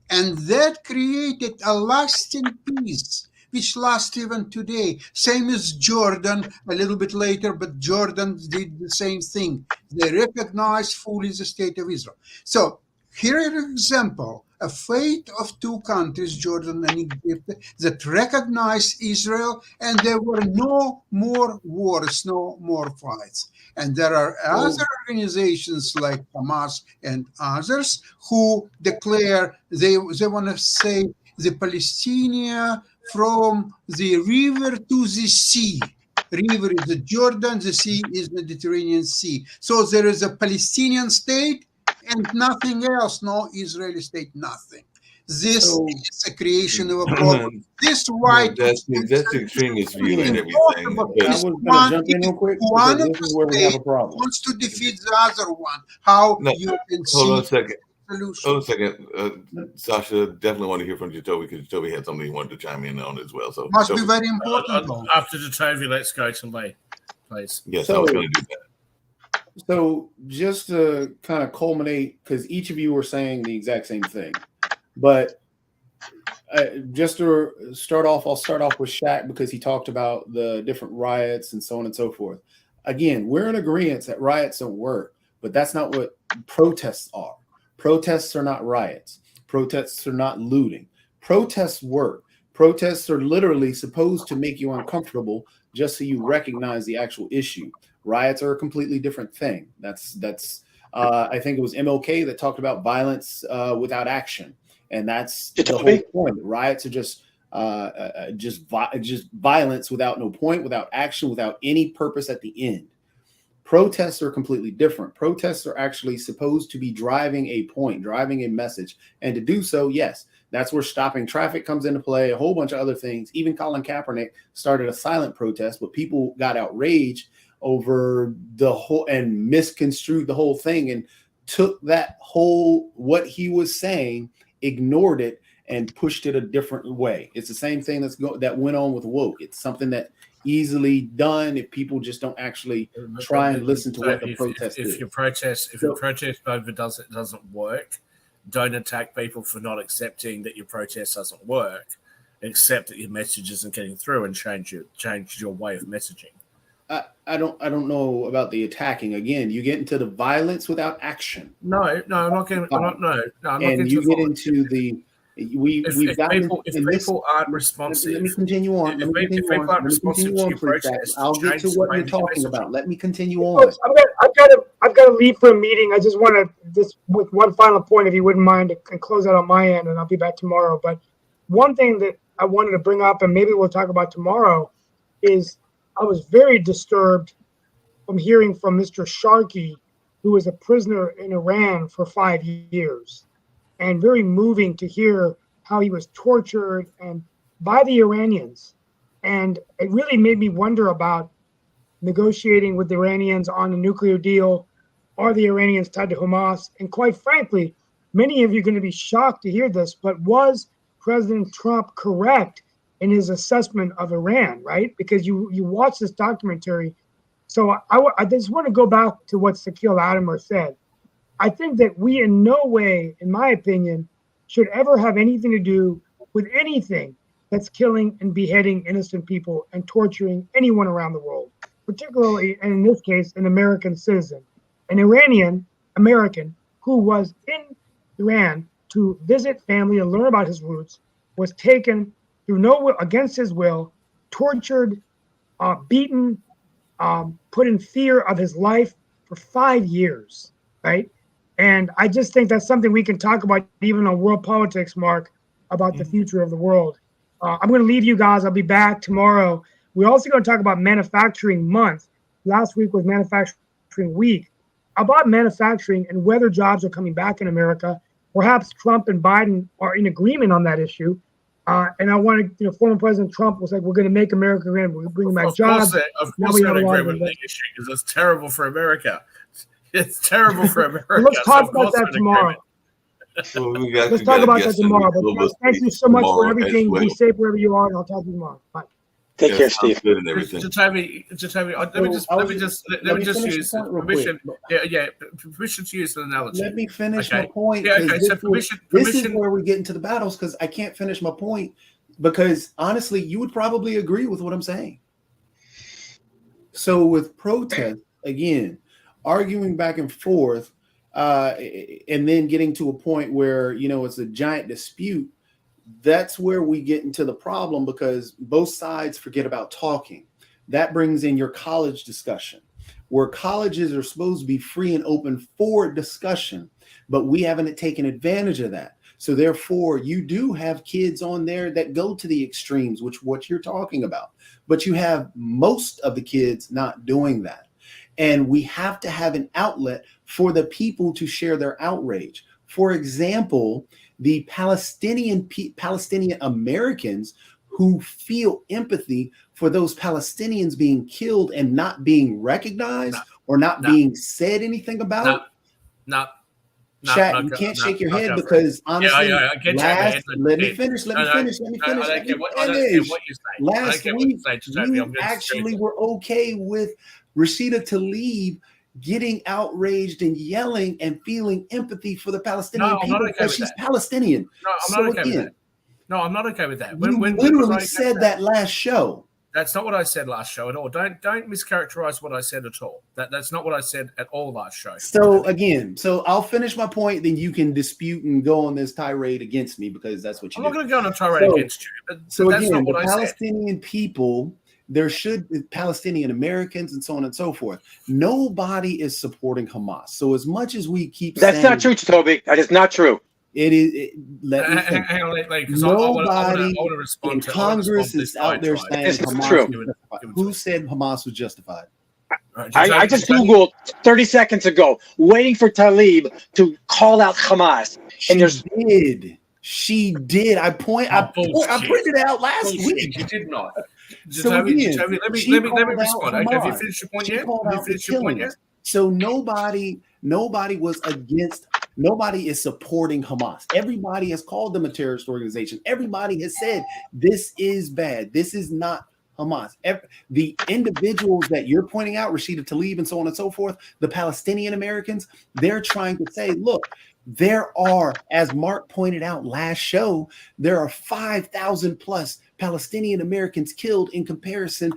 And that created a lasting peace, which lasts even today. Same as Jordan, a little bit later, but Jordan did the same thing. They recognized fully the State of Israel. So here is an example, a fate of two countries, Jordan and Egypt, that recognized Israel, and there were no more wars, no more fights. And there are other organizations like Hamas and others who declare they want to say the Palestinian from the river to the sea. River is the Jordan, the sea is the Mediterranean Sea. So there is a Palestinian state and nothing else, no Israeli state, nothing. This is a creation of a problem. This white that's extremist view and everything. I was going to jump in real quick. This is where we have a problem. Wants to defeat the other one. How you can Hold on a see second. solution. Hold on a second. Sasha, definitely want to hear from Jacoby because Jacoby had something he wanted to chime in on as well. So Must be very important. though. After Jacoby, let's go to Lee, please. Yes, I was going to do that. So just to kind of culminate, because each of you were saying the exact same thing. But just to start off, I'll start off with Shaq because he talked about the different riots and so on and so forth. Again, we're in agreement that riots don't work, but that's not what protests are. Protests are not riots. Protests are not looting. Protests work. Protests are literally supposed to make you uncomfortable just so you recognize the actual issue. Riots are a completely different thing. That's I think it was MLK that talked about violence without action. And that's the whole point. Riots are just violence without no point, without action, without any purpose at the end. Protests are completely different. Protests are actually supposed to be driving a point, driving a message. And to do so, yes, that's where stopping traffic comes into play, a whole bunch of other things. Even Colin Kaepernick started a silent protest, but people got outraged over the whole and misconstrued the whole thing and took that whole, what he was saying, ignored it and pushed it a different way. It's the same thing that went on with woke. It's something that easily done if people just don't actually try and listen to what the protest is. If your protest over doesn't work, don't attack people for not accepting that your protest doesn't work. Accept that your message isn't getting through and change your way of messaging. I don't know about the attacking. Again, you get into the violence without action. No, I'm not getting. I'm not and you get into the if people aren't responsive. Let me continue on. If people aren't responsive to your protest, I'll get to what you're talking about. Let me continue on. Folks, I've got to leave for a meeting. I just want to just with one final point, if you wouldn't mind, and close out on my end, and I'll be back tomorrow. But one thing that I wanted to bring up, and maybe we'll talk about tomorrow, is I was very disturbed from hearing from Mr. Sharkey, who was a prisoner in Iran for 5 years, and very moving to hear how he was tortured and by the Iranians. And it really made me wonder about negotiating with the Iranians on a nuclear deal. Are the Iranians tied to Hamas? And quite frankly, many of you are going to be shocked to hear this, but was President Trump correct in his assessment of Iran, right? Because you watch this documentary. So I just want to go back to what Shaquille Latimer said. I think that we in no way, in my opinion, should ever have anything to do with anything that's killing and beheading innocent people and torturing anyone around the world, particularly, and in this case, an American citizen. An American who was in Iran to visit family and learn about his roots, was taken against his will, tortured, beaten, put in fear of his life for 5 years, right? And I just think that's something we can talk about even on World Politics, Mark, about the future of the world. I'm going to leave you guys. I'll be back tomorrow. We're also going to talk about Manufacturing Month. Last week was Manufacturing Week. About manufacturing and whether jobs are coming back in America. Perhaps Trump and Biden are in agreement on that issue. And I wanted, former President Trump was like, we're going to make America great. We're going to bring back jobs. Of course, they're in agreement with the issue because it's terrible for America. It's terrible for America. Let's talk about that tomorrow. Well, Let's talk about that tomorrow. But thank you so much for everything. Be safe wherever you are, and I'll talk to you tomorrow. Bye. Take care, Steve. Good and everything. Jatavi, let me just use permission. Permission to use an analogy. Let me finish my point. Yeah, okay. So permission. This is where we get into the battles because I can't finish my point because honestly, you would probably agree with what I'm saying. So with protest, again, arguing back and forth, and then getting to a point where it's a giant dispute. That's where we get into the problem because both sides forget about talking. That brings in your college discussion, where colleges are supposed to be free and open for discussion, but we haven't taken advantage of that. So therefore, you do have kids on there that go to the extremes, which what you're talking about, but you have most of the kids not doing that. And we have to have an outlet for the people to share their outrage. For example, the Palestinian Americans who feel empathy for those Palestinians being killed and not being recognized or not being said anything about. Shaq, you can't shake your head because honestly, let me finish. Last week, you actually were okay with Rashida Tlaib getting outraged and yelling and feeling empathy for the Palestinian No, I'm people not okay because with she's that. Palestinian. No, I'm So not okay with again, that. No, I'm not okay with that. you when literally was I said that last show. That's not what I said last show at all. Don't mischaracterize what I said at all. That's not what I said at all last show. So again, I'll finish my point, then you can dispute and go on this tirade against me because that's what you I'm do. not going to go on a tirade against you. But So that's again, not what the I said. Palestinian people, there should be Palestinian Americans and so on and so forth. Nobody is supporting Hamas. So as much as we keep That's saying not true, Toby. That is not true. it is, let me think. Hang on, because I want Nobody to respond in to Congress to is this out there diatribe. saying It's Hamas true. was justified. Who said Hamas was justified? Right, I just Googled 30 seconds ago, waiting for Talib to call out Hamas. And there's She did. I printed it out last week. You did not. So Let me again, respond. she Okay, have you called finished your point She yet? called Have you out the finished your point yet? killings. So nobody was against. Nobody is supporting Hamas. Everybody has called them a terrorist organization. Everybody has said this is bad. This is not Hamas. The individuals that you're pointing out, Rashida Tlaib and so on and so forth, the Palestinian Americans, they're trying to say, look, there are, as Mark pointed out last show, there are 5,000 plus Palestinian Americans killed in comparison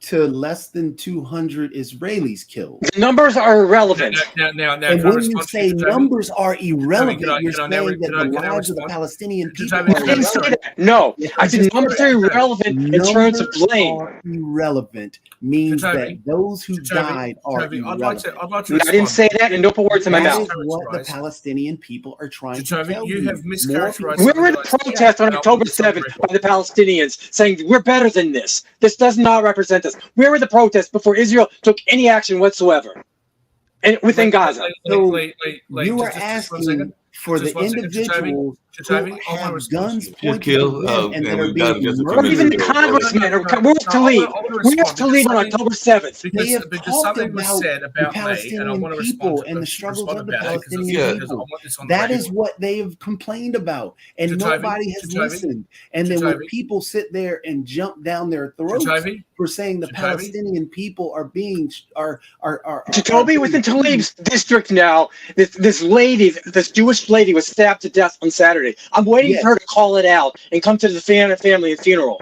to less than 200 Israelis killed. The numbers are irrelevant. Now, and when you say numbers are irrelevant, you're saying that the lives of the Palestinian people are I didn't say irrelevant. that. No, I said numbers are irrelevant in terms of blame. Are irrelevant means that those who died are irrelevant. I'd like to I didn't say that, and don't put words in my That mouth. is what the Palestinian people are trying to Jacoby, tell you have mischaracterized. Where were the protests on October 7th by the Palestinians saying we're better than this? This does not represent us. Where were the protests before Israel took any action whatsoever and within Gaza? So you are asking for the individuals who have guns pointed to them and that are being Or even the murdered. congressman, or where's Talib? Where's Talib on October 7th? They have Because talked something was about said the about me, and I Palestinian want to people respond to and the struggles of the about it, Palestinian because I people. want this on the That record. is what they have complained about, and Jacoby, nobody has Jacoby, listened. And then when Jacoby. people sit there and jump down their throats Jacoby, for saying the Jacoby. Palestinian people are being are Jacoby, within Talib's district now, this lady, this Jewish lady, was stabbed to death on Saturday. I'm waiting for her to call it out and come to the family and funeral.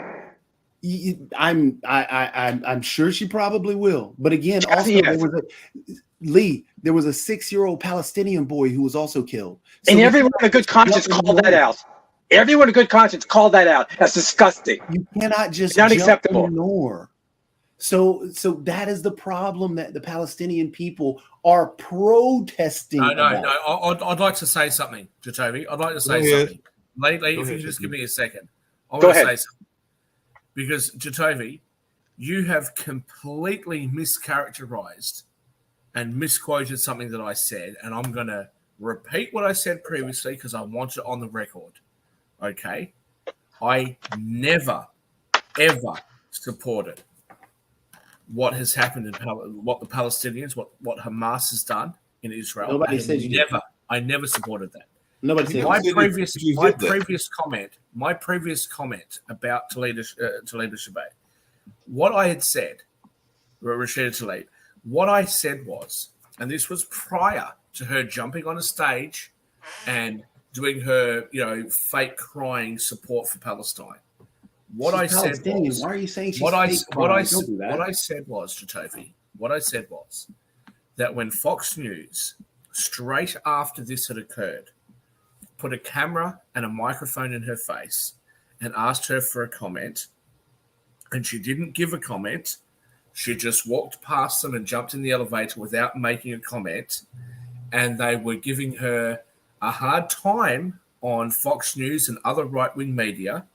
I'm sure she probably will. But again, also Yes. there was a 6-year-old Palestinian boy who was also killed. So And everyone with a good conscience called that out. Everyone with a good conscience called that out. That's disgusting. You cannot just Not jump acceptable. and ignore. So that is the problem that the Palestinian people are protesting. No. about. I'd like to say something, Jacoby. I'd like to say Go ahead. something. Lately, Go if you ahead, just give me a second, I Go want to ahead. say something. Because, Jacoby, you have completely mischaracterized and misquoted something that I said, and I'm going to repeat what I said previously because I want it on the record. Okay? I never, ever supported what has happened in what the Palestinians, what Hamas has done in Israel. Nobody says you did. I never supported that. Nobody said My that. previous comment about Talib Shabbat, what I had said, Rashida Tlaib, what I said was, and this was prior to her jumping on a stage and doing her, fake crying support for Palestine. What She's I said Palestinian. was, Why are you saying she's what I fake what I crying? Don't do that. what I said was, Jatovi, what I said was that when Fox News, straight after this had occurred, put a camera and a microphone in her face and asked her for a comment, and she didn't give a comment. She just walked past them and jumped in the elevator without making a comment, and they were giving her a hard time on Fox News and other right-wing media.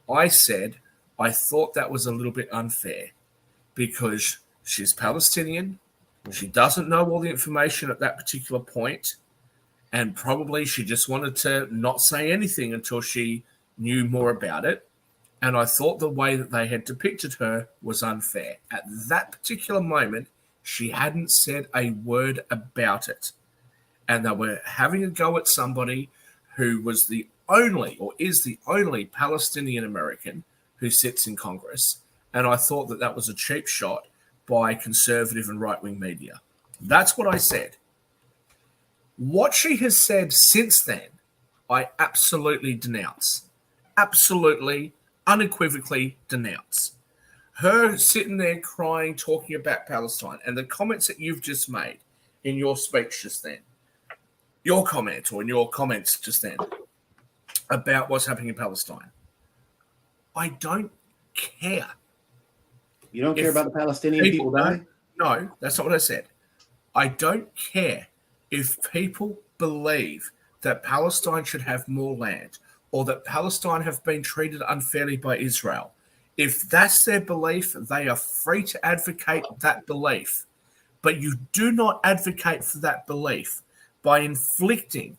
I said I thought that was a little bit unfair because she's Palestinian. She doesn't know all the information at that particular point, and probably she just wanted to not say anything until she knew more about it. And I thought the way that they had depicted her was unfair. At that particular moment, she hadn't said a word about it. And they were having a go at somebody who was the only, or is the only, Palestinian American who sits in Congress. And I thought that that was a cheap shot by conservative and right-wing media. That's what I said. What she has said since then, I absolutely denounce. Absolutely, unequivocally denounce. Her sitting there crying, talking about Palestine, and the comments that you've just made in your speech just then, your comment or in your comments just then about what's happening in Palestine, I don't care. You don't care about the Palestinian people dying? No, that's not what I said. I don't care if people believe that Palestine should have more land or that Palestine have been treated unfairly by Israel. If that's their belief, they are free to advocate that belief. But you do not advocate for that belief by inflicting,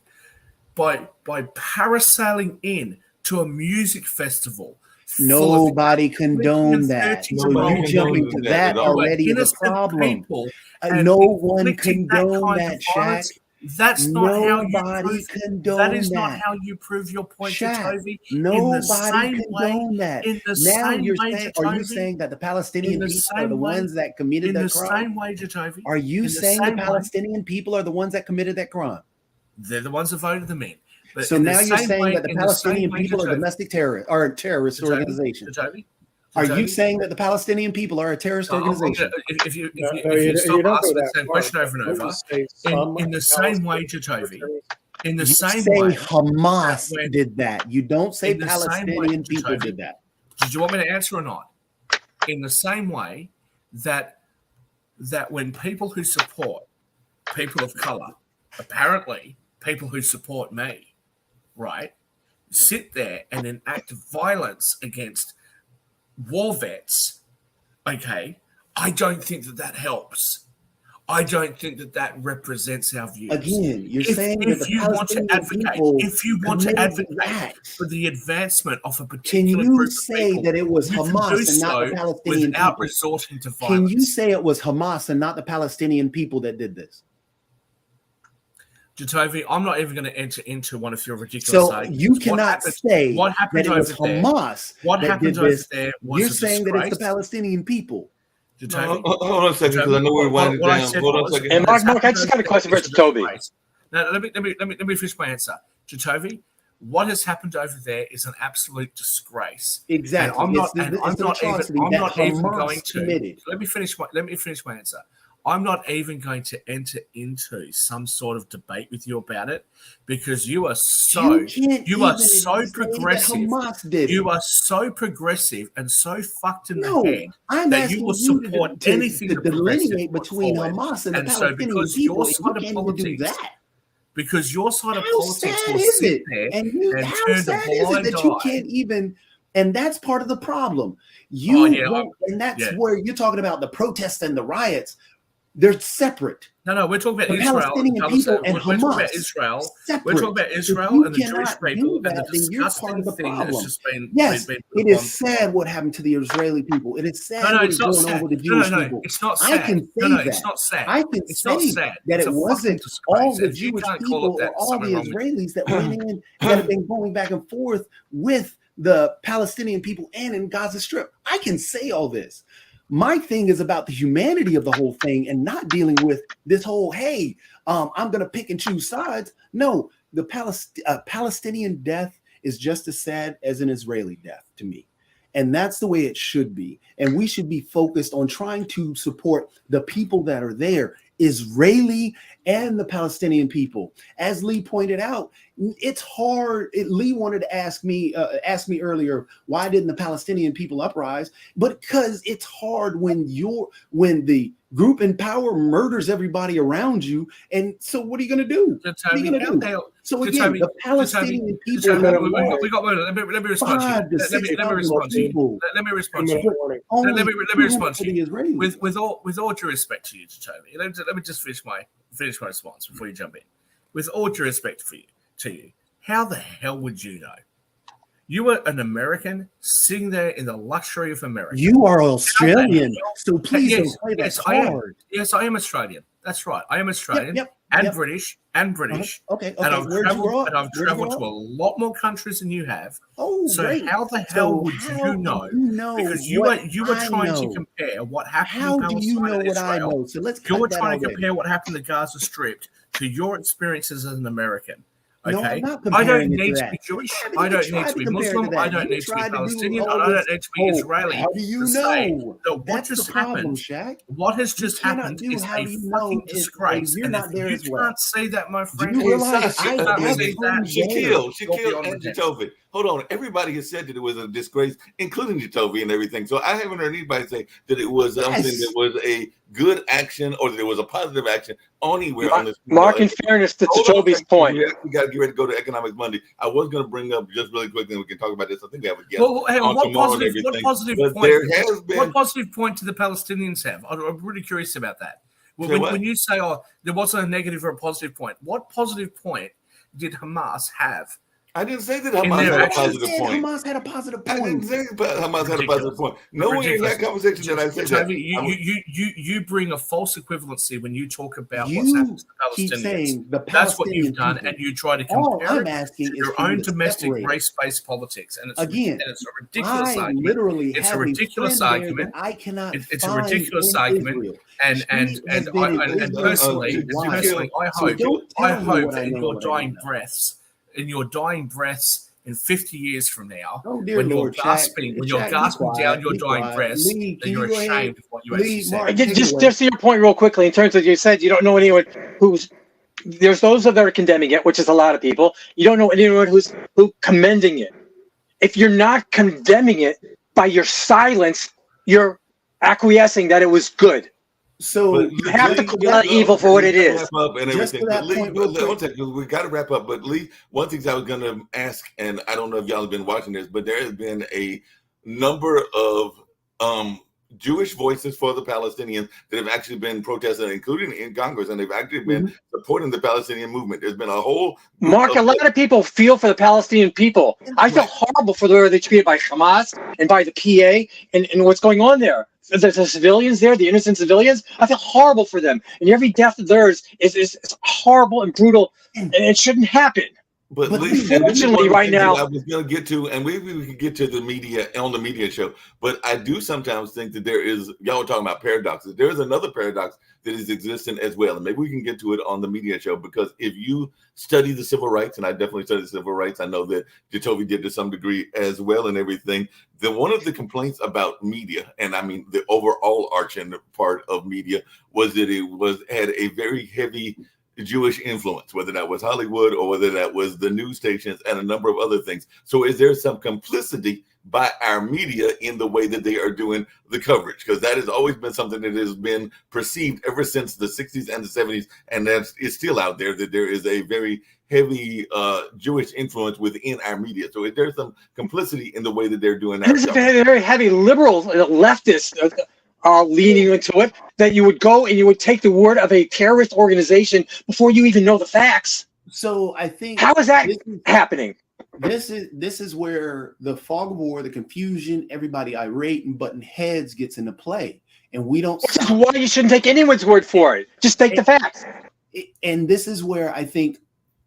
by parasailing in to a music festival. Nobody condoned that. So you jump into that already the problem. No one condoned that, Shaq. That's not how you prove, condoned that. Is not how you prove your point, Jacoby. Nobody condoned that. Now you're saying, are you saying that the Palestinian people are the ones that committed that crime? In the same way, Jacoby. Are you saying the Palestinian people are the ones that committed that crime? They're the ones that voted them in. But so now you're saying that the Palestinian people are domestic terrorists or terrorist organizations. Are you saying that the Palestinian people are a terrorist organization? If you stop asking the same question over and over, in the same way, Jacoby, in the same way, Hamas did that. You don't say Palestinian people did that. Did you want me to answer or not? In the same way that when people who support people of color, apparently people who support me, right, sit there and enact violence against war vets, okay, I don't think that helps. I don't think that represents our views. Again, you're saying that if you want to advocate for the advancement of a particular group of people, can you say that it was Hamas and not the Palestinian without people? Resorting to violence? Can you say it was Hamas and not the Palestinian people that did this? Jatovi, I'm not even going to enter into one of your ridiculous arguments. You cannot say what happened that it was Hamas what that happened did this. There was You're saying that it's the Palestinian people. Hold on a second, because I know we're winding down. Hold on a second. And Mark, I just got a question for Jatovi. Now, let me finish my answer. Jatovi, what has happened over there is an absolute disgrace. Exactly. And I'm not even going to. Let me finish my answer. I'm not even going to enter into some sort of debate with you about it because you are so progressive. You are so progressive and so fucked in the head that you will support anything to delineate between Hamas and the Palestinian people. Because your side of politics will sit there and turn a blind eye. You can't even. And that's part of the problem. And that's where you're talking about the protests and the riots. They're separate. No, we're talking about Israel. Palestinian people and we're Hamas. Talking about Israel. Separate. We're talking about Israel and the Jewish people and the disgusting thing that's just been. Yes, it is sad what happened to the Israeli people. It is sad what is going on with the Jewish people. It's not sad. I can say that. It's not sad. I can say that it wasn't all the Jewish people or all the Israelis that went in that have been going back and forth with the Palestinian people and in Gaza Strip. I can say all this. My thing is about the humanity of the whole thing and not dealing with this whole, hey, I'm going to pick and choose sides. No, the Palestinian death is just as sad as an Israeli death to me. And that's the way it should be. And we should be focused on trying to support the people that are there, Israeli and the Palestinian people. As Lee pointed out, it's hard. Lee wanted to ask me earlier, why didn't the Palestinian people uprise? But because it's hard when the group in power murders everybody around you. And so what are you going to do? What are you going to do? So again, the Palestinian people. We got. Let me respond to you. Let me respond to you. Let me respond to you. Let me respond to you. With all due respect to you, Toby, let me just finish my response before you jump in. With all due respect to you, how the hell would you know? You are an American sitting there in the luxury of America. You are Australian, so please don't play that card. Yes, I am Australian. That's right. I am Australian Yep. British and British. Okay. And I've Where'd you grow up? traveled, to a lot more countries than you have. Oh, so great. how the hell So would how you know? do you know Because you what were I trying know? to compare what happened How in do Palestine you know and what I Israel. know? So let's You were cut that trying to already. compare what happened in the Gaza Strip to your experiences as an American. No, Okay, I'm not I don't comparing it to need to that. be Jewish. You haven't I even don't need tried to be compare it Muslim. that. I don't You need to be tried do Palestinian. all I don't this- need to be Israeli. How do you to say know? that what That's just the problem, happened? Shaq. What has You just cannot happened do is how a do you fucking know if disgrace. you're And not if there you as well. can't see that, my friend, you realize if you I can't have see some that, there. you're beyond and redemption. Jacoby. Hold on. Everybody has said that it was a disgrace, including Jacoby and everything. So I haven't heard anybody say that it was something that was a good action or that it was a positive action anywhere on this. Mark, in fairness to Jacoby's point. We got to get ready to go to Economics Monday. I was going to bring up just really quickly, and we can talk about this. I think we have a guest Well, hang on. on What tomorrow positive, and what everything. positive But point? there has been What positive point do the Palestinians have? I'm really curious about that. Say When, what? when you say, "Oh, there wasn't a negative or a positive point," what positive point did Hamas have? I didn't say that In Hamas their had a actions. positive point. Hamas had a positive I didn't point. say Hamas had a Ridiculous. positive point. Nowhere in that conversation did I say that. Toby, you bring a false equivalency when you talk about what's You happened to the keep Palestinians. saying the That's what you've Palestinian done, people. and you try to All compare I'm it asking to is your for you own to domestic separate it. race-based politics, and it's Again, a ridiculous I argument. literally It's a have ridiculous friend there argument. that I cannot It's a find ridiculous in argument. Israel. And She has been in Israel personally, for a while. I So hope don't tell me what that I in know your and what I dying don't know. breaths, in 50 years from now, Oh dear when Lord, you're gasping, Shaq, be down quiet, your be dying quiet. breaths, Lee, then can you're you go ahead? ashamed of what you actually Lee, said. Mark, Just to your point, real quickly, in terms of you said you don't know anyone who's there's those that are condemning it, which is a lot of people. You don't know anyone who's commending it. If you're not condemning it by your silence, you're acquiescing that it was good. So you have to call out evil for what it is. Wrap up and Just everything. to that But Lee, point, real quick. we got to wrap up. But Lee, one thing I was going to ask, and I don't know if y'all have been watching this, but there has been a number of Jewish voices for the Palestinians that have actually been protesting, including in Congress, and they've actually been supporting the Palestinian movement. There's been a whole Mark, a lot of people feel for the Palestinian people. I feel horrible for the way they're treated by Hamas and by the PA and what's going on there. The civilians there, the innocent civilians, I feel horrible for them. And every death of theirs is horrible and brutal, and it shouldn't happen. But unfortunately, right now, I was going to get to, and maybe we could get to the media on the media show. But I do sometimes think that there is, y'all were talking about paradoxes. There is another paradox that is existing as well, and maybe we can get to it on the media show. Because if you study the civil rights, and I definitely study the civil rights, I know that Jacoby did to some degree as well, and everything. Then one of the complaints about media, and I mean the overall arching part of media, was that it had a very heavy Jewish influence, whether that was Hollywood or whether that was the news stations and a number of other things. So is there some complicity by our media in the way that they are doing the coverage? Because that has always been something that has been perceived ever since the 60s and the 70s, and that is still out there, that there is a very heavy Jewish influence within our media. So is there some complicity in the way that they're doing that? There's a very heavy liberal leftists are leaning into it, that you would go and you would take the word of a terrorist organization before you even know the facts. So I think, how is that happening? This is where the fog of war, the confusion, everybody irate and button heads gets into play, and we don't. Which is why you shouldn't take anyone's word for it. Just take the facts. And this is where I think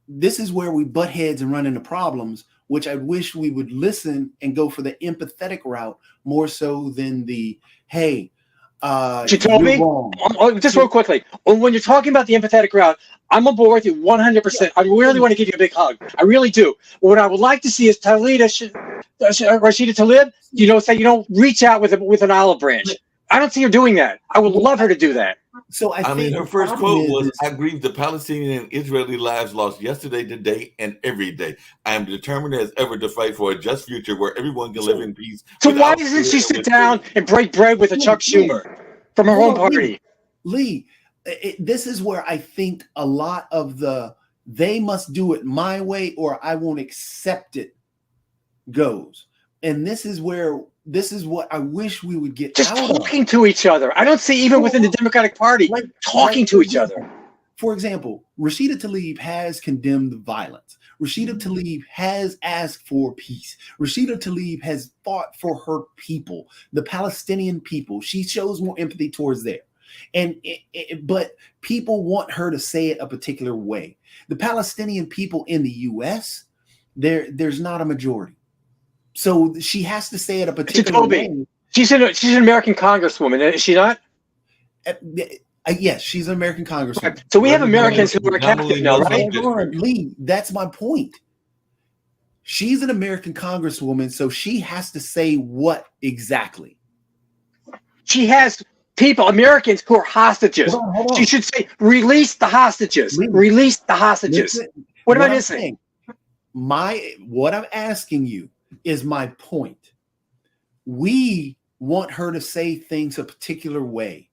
we butt heads and run into problems, which I wish we would listen and go for the empathetic route more so than the hey. Jacoby, just real quickly, when you're talking about the empathetic route, I'm on board with you 100%. I really want to give you a big hug. I really do. What I would like to see is Rashida Tlaib, say, reach out with an olive branch. I don't see her doing that. I would love her to do that. So I think her first quote was, "I grieve the Palestinian and Israeli lives lost yesterday, today, and every day. I am determined as ever to fight for a just future where everyone can live in peace." So why doesn't she sit down and break bread with a Chuck Schumer from her own party? Lee, this is where I think a lot of the "they must do it my way or I won't accept it" goes. And this is what I wish we would get just out talking to each other. I don't see even within the Democratic Party talking to each other. For example, Rashida Tlaib has condemned violence. Rashida Tlaib has asked for peace. Rashida Tlaib has fought for her people, the Palestinian people. She shows more empathy towards there. But people want her to say it a particular way. The Palestinian people in the U.S., there's not a majority, so she has to say it a particular way. She's an American Congresswoman, is she not? Yes, she's an American Congresswoman. Right. So we have Americans who are captive now, right? Hold on, Lee. That's my point. She's an American Congresswoman, so she has to say what exactly? She has people, Americans who are hostages. Hold on. She should say, release the hostages. Release the hostages. Listen, what am I missing? What I'm asking you is my point. We want her to say things a particular way.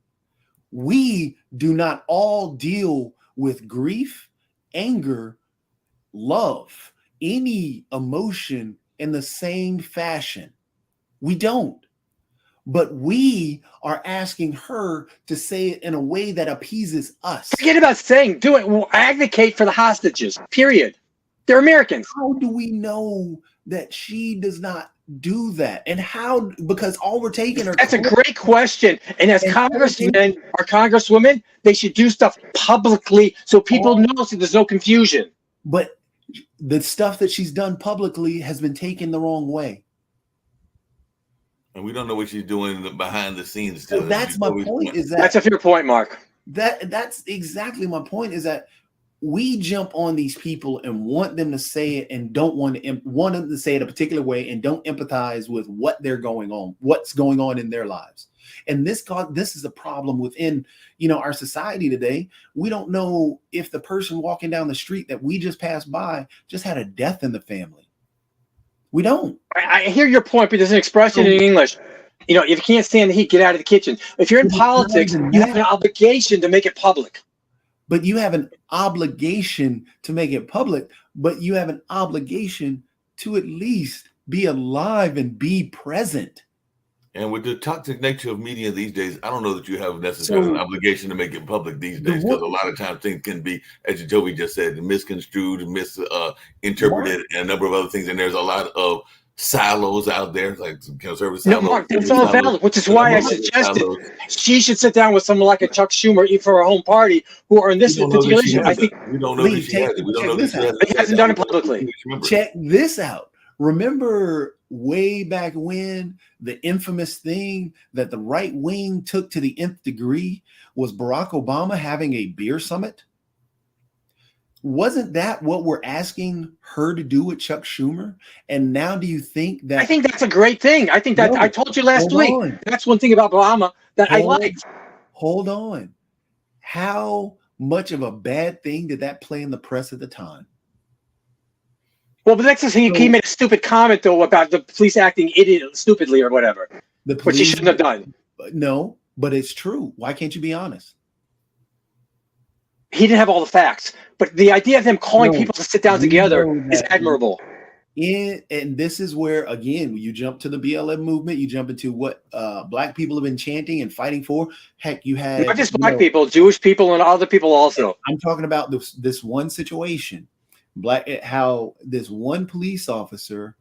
We do not all deal with grief, anger, love, any emotion in the same fashion. We don't. But we are asking her to say it in a way that appeases us. Forget about saying, do it. We'll advocate for the hostages, period. They're Americans. How do we know that she does not do that? And how? Because all we're taking her. That's a great question. And as congressmen or congresswomen, they should do stuff publicly so people know, so there's no confusion. But the stuff that she's done publicly has been taken the wrong way. And we don't know what she's doing behind the scenes still. So that's my point. That's a fair point, Mark. That's exactly my point, is that we jump on these people and want them to say it and don't want them to say it a particular way and don't empathize with what's going on in their lives. And this is a problem within, our society today. We don't know if the person walking down the street that we just passed by just had a death in the family. We don't. I hear your point, but there's an expression in English. If you can't stand the heat, get out of the kitchen. If you're in politics, you have an obligation to make it public. But you have an obligation to make it public, but you have an obligation to at least be alive and be present. And with the toxic nature of media these days, I don't know that you have necessarily an obligation to make it public these days, because a lot of times things can be, as Joey just said, misconstrued, misinterpreted, and a number of other things. And there's a lot of silos out there, like conservative silos. No, Mark, that's all valid, which is why I suggested she should sit down with someone like a Chuck Schumer, even for her home party, who are in this particular issue. I think we don't know that she has it. We don't know that she has it. He hasn't done it publicly. Check this out. Remember way back when the infamous thing that the right wing took to the nth degree was Barack Obama having a beer summit? Wasn't that what we're asking her to do with Chuck Schumer? And now do you think that... I think that's a great thing. I think that I told you last week. That's one thing about Obama that I liked. Hold on. How much of a bad thing did that play in the press at the time? Well, but next thing he made a stupid comment, though, about the police acting stupidly or whatever, which he shouldn't have done. No, but it's true. Why can't you be honest? He didn't have all the facts, but the idea of them calling people to sit down together is admirable. And this is where, again, you jump to the BLM movement, you jump into what Black people have been chanting and fighting for. Heck, you had not just Black people, Jewish people, and other people also. I'm talking about this one situation. How this one police officer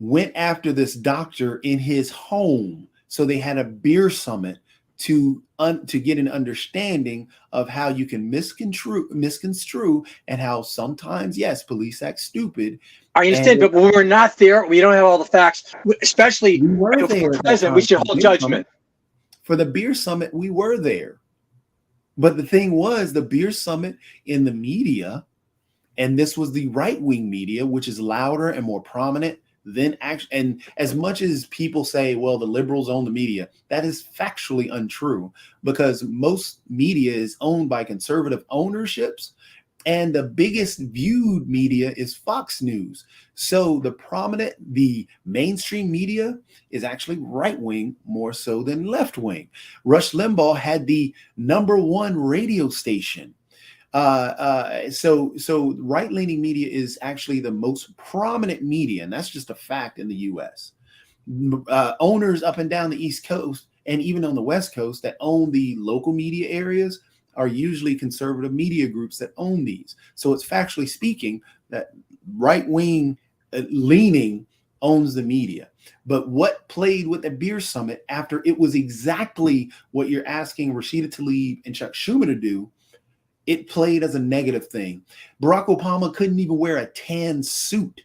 went after this doctor in his home. So they had a beer summit to get an understanding of how you can misconstrue and how sometimes, yes, police act stupid. I understand, but when we're not there, we don't have all the facts, especially if we're present, we should hold judgment. For the beer summit, we were there. But the thing was, the beer summit in the media, and this was the right-wing media, which is louder and more prominent than actually. And as much as people say, well, the liberals own the media, that is factually untrue, because most media is owned by conservative ownerships. And the biggest viewed media is Fox News. So the mainstream media is actually right-wing more so than left-wing. Rush Limbaugh had the #1 radio station. So right-leaning media is actually the most prominent media, and that's just a fact in the U.S. Owners up and down the East Coast and even on the West Coast that own the local media areas are usually conservative media groups that own these. So it's factually speaking that right-wing leaning owns the media. But what played with the beer summit after it was exactly what you're asking Rashida Tlaib and Chuck Schumer to do, it played as a negative thing. Barack Obama couldn't even wear a tan suit.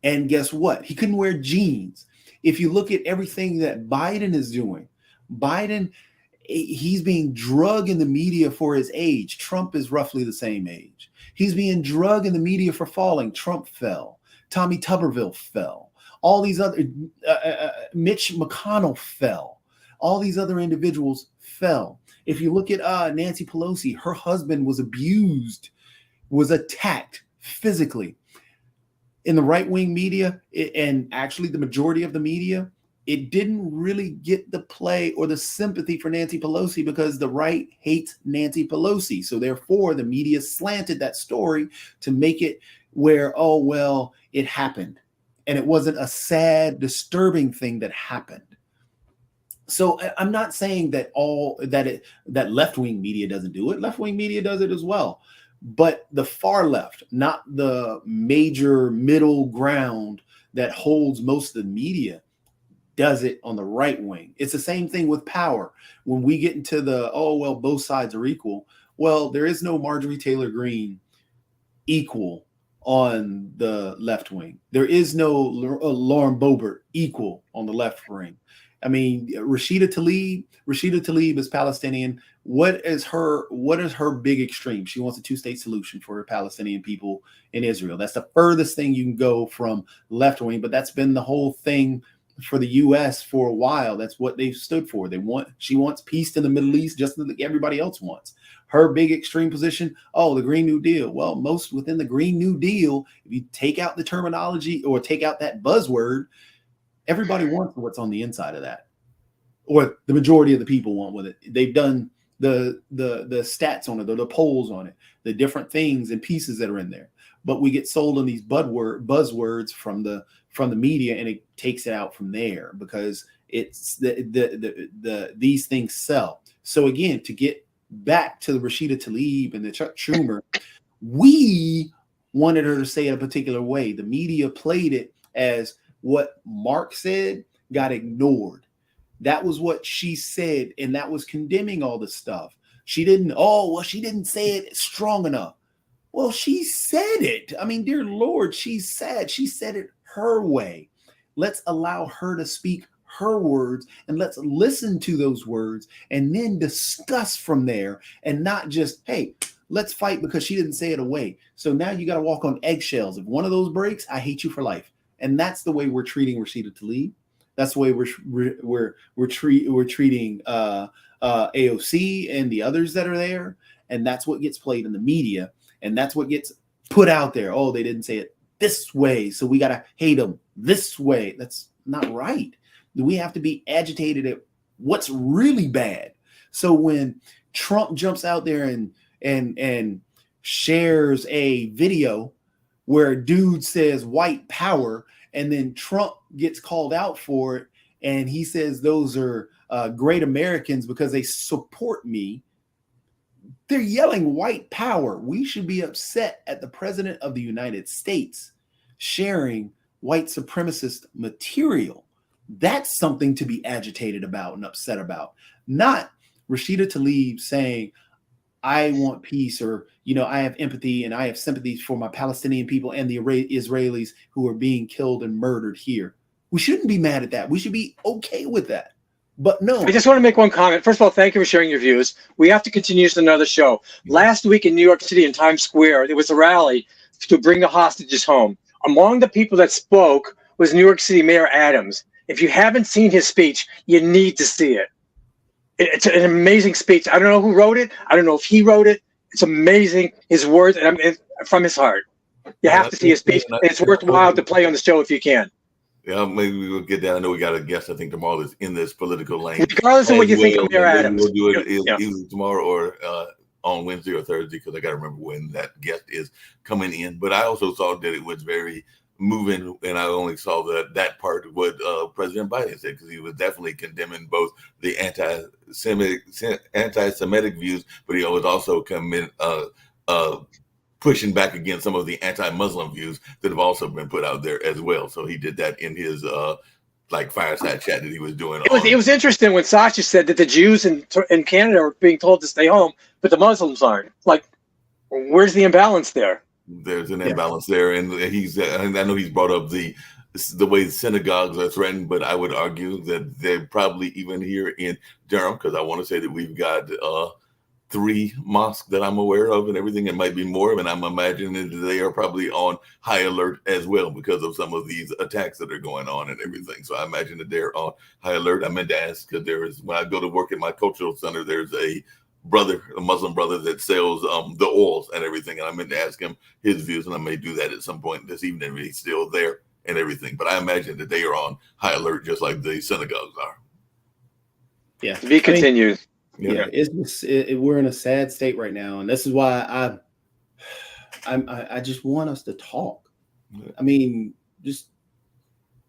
And guess what? He couldn't wear jeans. If you look at everything that Biden is doing, Biden, he's being drugged in the media for his age. Trump is roughly the same age. He's being drugged in the media for falling. Trump fell. Tommy Tuberville fell. All these other, Mitch McConnell fell. All these other individuals fell. If you look at Nancy Pelosi, her husband was abused, was attacked physically. In the right-wing media, and actually the majority of the media, it didn't really get the play or the sympathy for Nancy Pelosi because the right hates Nancy Pelosi. So therefore, the media slanted that story to make it where, oh, well, it happened. And it wasn't a sad, disturbing thing that happened. So I'm not saying that that left-wing media doesn't do it. Left-wing media does it as well. But the far left, not the major middle ground that holds most of the media, does it on the right wing. It's the same thing with power. When we get into the, oh, well, both sides are equal. Well, there is no Marjorie Taylor Greene equal on the left wing. There is no Lauren Boebert equal on the left wing. I mean, Rashida Tlaib is Palestinian. What is her big extreme? She wants a two-state solution for the Palestinian people in Israel. That's the furthest thing you can go from left wing, but that's been the whole thing for the U.S. for a while. That's what they've stood for. She wants peace in the Middle East, just like everybody else wants. Her big extreme position, oh, the Green New Deal. Well, most within the Green New Deal, if you take out the terminology or take out that buzzword, everybody wants what's on the inside of that, or the majority of the people want with it. They've done the stats on it, the polls on it, the different things and pieces that are in there. But we get sold on these buzzwords from the media, and it takes it out from there because it's these things sell. So again, to get back to the Rashida Tlaib and the Chuck Schumer, we wanted her to say it a particular way. The media played it as what Mark said got ignored. That was what she said, and that was condemning all the stuff. She didn't say it strong enough. Well, she said it. I mean, dear Lord, she said it her way. Let's allow her to speak her words, and let's listen to those words and then discuss from there, and not just, hey, let's fight because she didn't say it away. So now you got to walk on eggshells. If one of those breaks, I hate you for life. And that's the way we're treating Rashida Tlaib. That's the way we're treating AOC and the others that are there. And that's what gets played in the media. And that's what gets put out there. Oh, they didn't say it this way, so we got to hate them this way. That's not right. We have to be agitated at what's really bad. So when Trump jumps out there and shares a video where a dude says white power, and then Trump gets called out for it, and he says those are great Americans because they support me. They're yelling white power. We should be upset at the president of the United States sharing white supremacist material. That's something to be agitated about and upset about, not Rashida Tlaib saying, I want peace, or, I have empathy and I have sympathy for my Palestinian people and the Israelis who are being killed and murdered here. We shouldn't be mad at that. We should be okay with that. But no. I just want to make one comment. First of all, thank you for sharing your views. We have to continue to another show. Last week in New York City in Times Square, there was a rally to bring the hostages home. Among the people that spoke was New York City Mayor Adams. If you haven't seen his speech, you need to see it. It's an amazing speech. I don't know who wrote it. I don't know if he wrote it. It's amazing. His words, and from his heart. You have to see his speech. And it's worthwhile to play on the show if you can. Yeah, maybe we'll get down. I know we got a guest, I think, tomorrow that's in this political lane. Regardless of what you think of Mayor Adams. We'll do it either tomorrow or on Wednesday or Thursday, because I got to remember when that guest is coming in. But I also saw that it was very moving, and I only saw that part of what President Biden said, because he was definitely condemning both the anti-Semitic views, but he was also pushing back against some of the anti-Muslim views that have also been put out there as well. So he did that in his like fireside chat that he was doing. It was interesting when Sasha said that the Jews in Canada are being told to stay home, but the Muslims aren't. Like, where's the imbalance there? There's an imbalance there, and I know he's brought up the way the synagogues are threatened, but I would argue that they're probably even here in Durham, because I want to say that we've got 3 mosques that I'm aware of and everything. It might be more, and I'm imagining that they are probably on high alert as well because of some of these attacks that are going on and everything. So I imagine that they're on high alert. I meant to ask, because when I go to work at my cultural center, there's a Muslim brother that sells the oils and everything, and I meant to ask him his views, and I may do that at some point this evening if he's still there and everything. But I imagine that they are on high alert just like the synagogues are. Yeah. To be continued. Yeah, it's just, we're in a sad state right now, and this is why I just want us to talk. I mean, just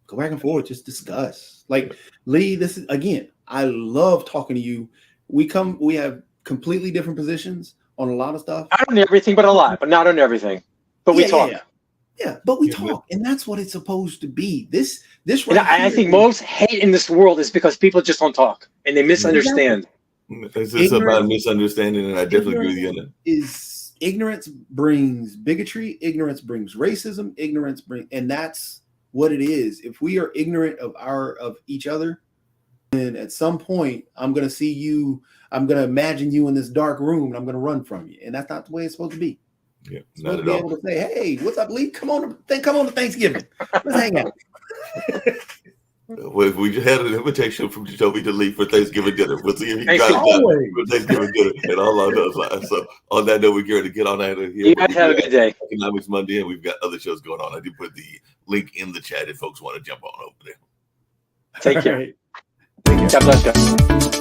go back and forth, just discuss. Like, Lee, this is, again, I love talking to you. We have completely different positions on a lot of stuff. Not on everything, but a lot, but not on everything. But we talk. Yeah, but we talk, and that's what it's supposed to be. This right. I think most hate in this world is because people just don't talk and they misunderstand. It's about misunderstanding, and I definitely agree with you. Ignorance brings bigotry, ignorance brings racism, and that's what it is. If we are ignorant of each other, then at some point I'm gonna see you, I'm gonna imagine you in this dark room, and I'm gonna run from you. And that's not the way it's supposed to be. Yeah, not at all. Able to say, hey, what's up, Lee? Come on to Thanksgiving. Let's hang out. Well, we just had an invitation from Jacoby to leave for Thanksgiving dinner. We'll see if he got it for Thanksgiving dinner and all on those lines. So on that note, we're going to get on out of here. You guys have a good day. Economics Monday, and we've got other shows going on. I do put the link in the chat if folks want to jump on over there. Take care. God bless you.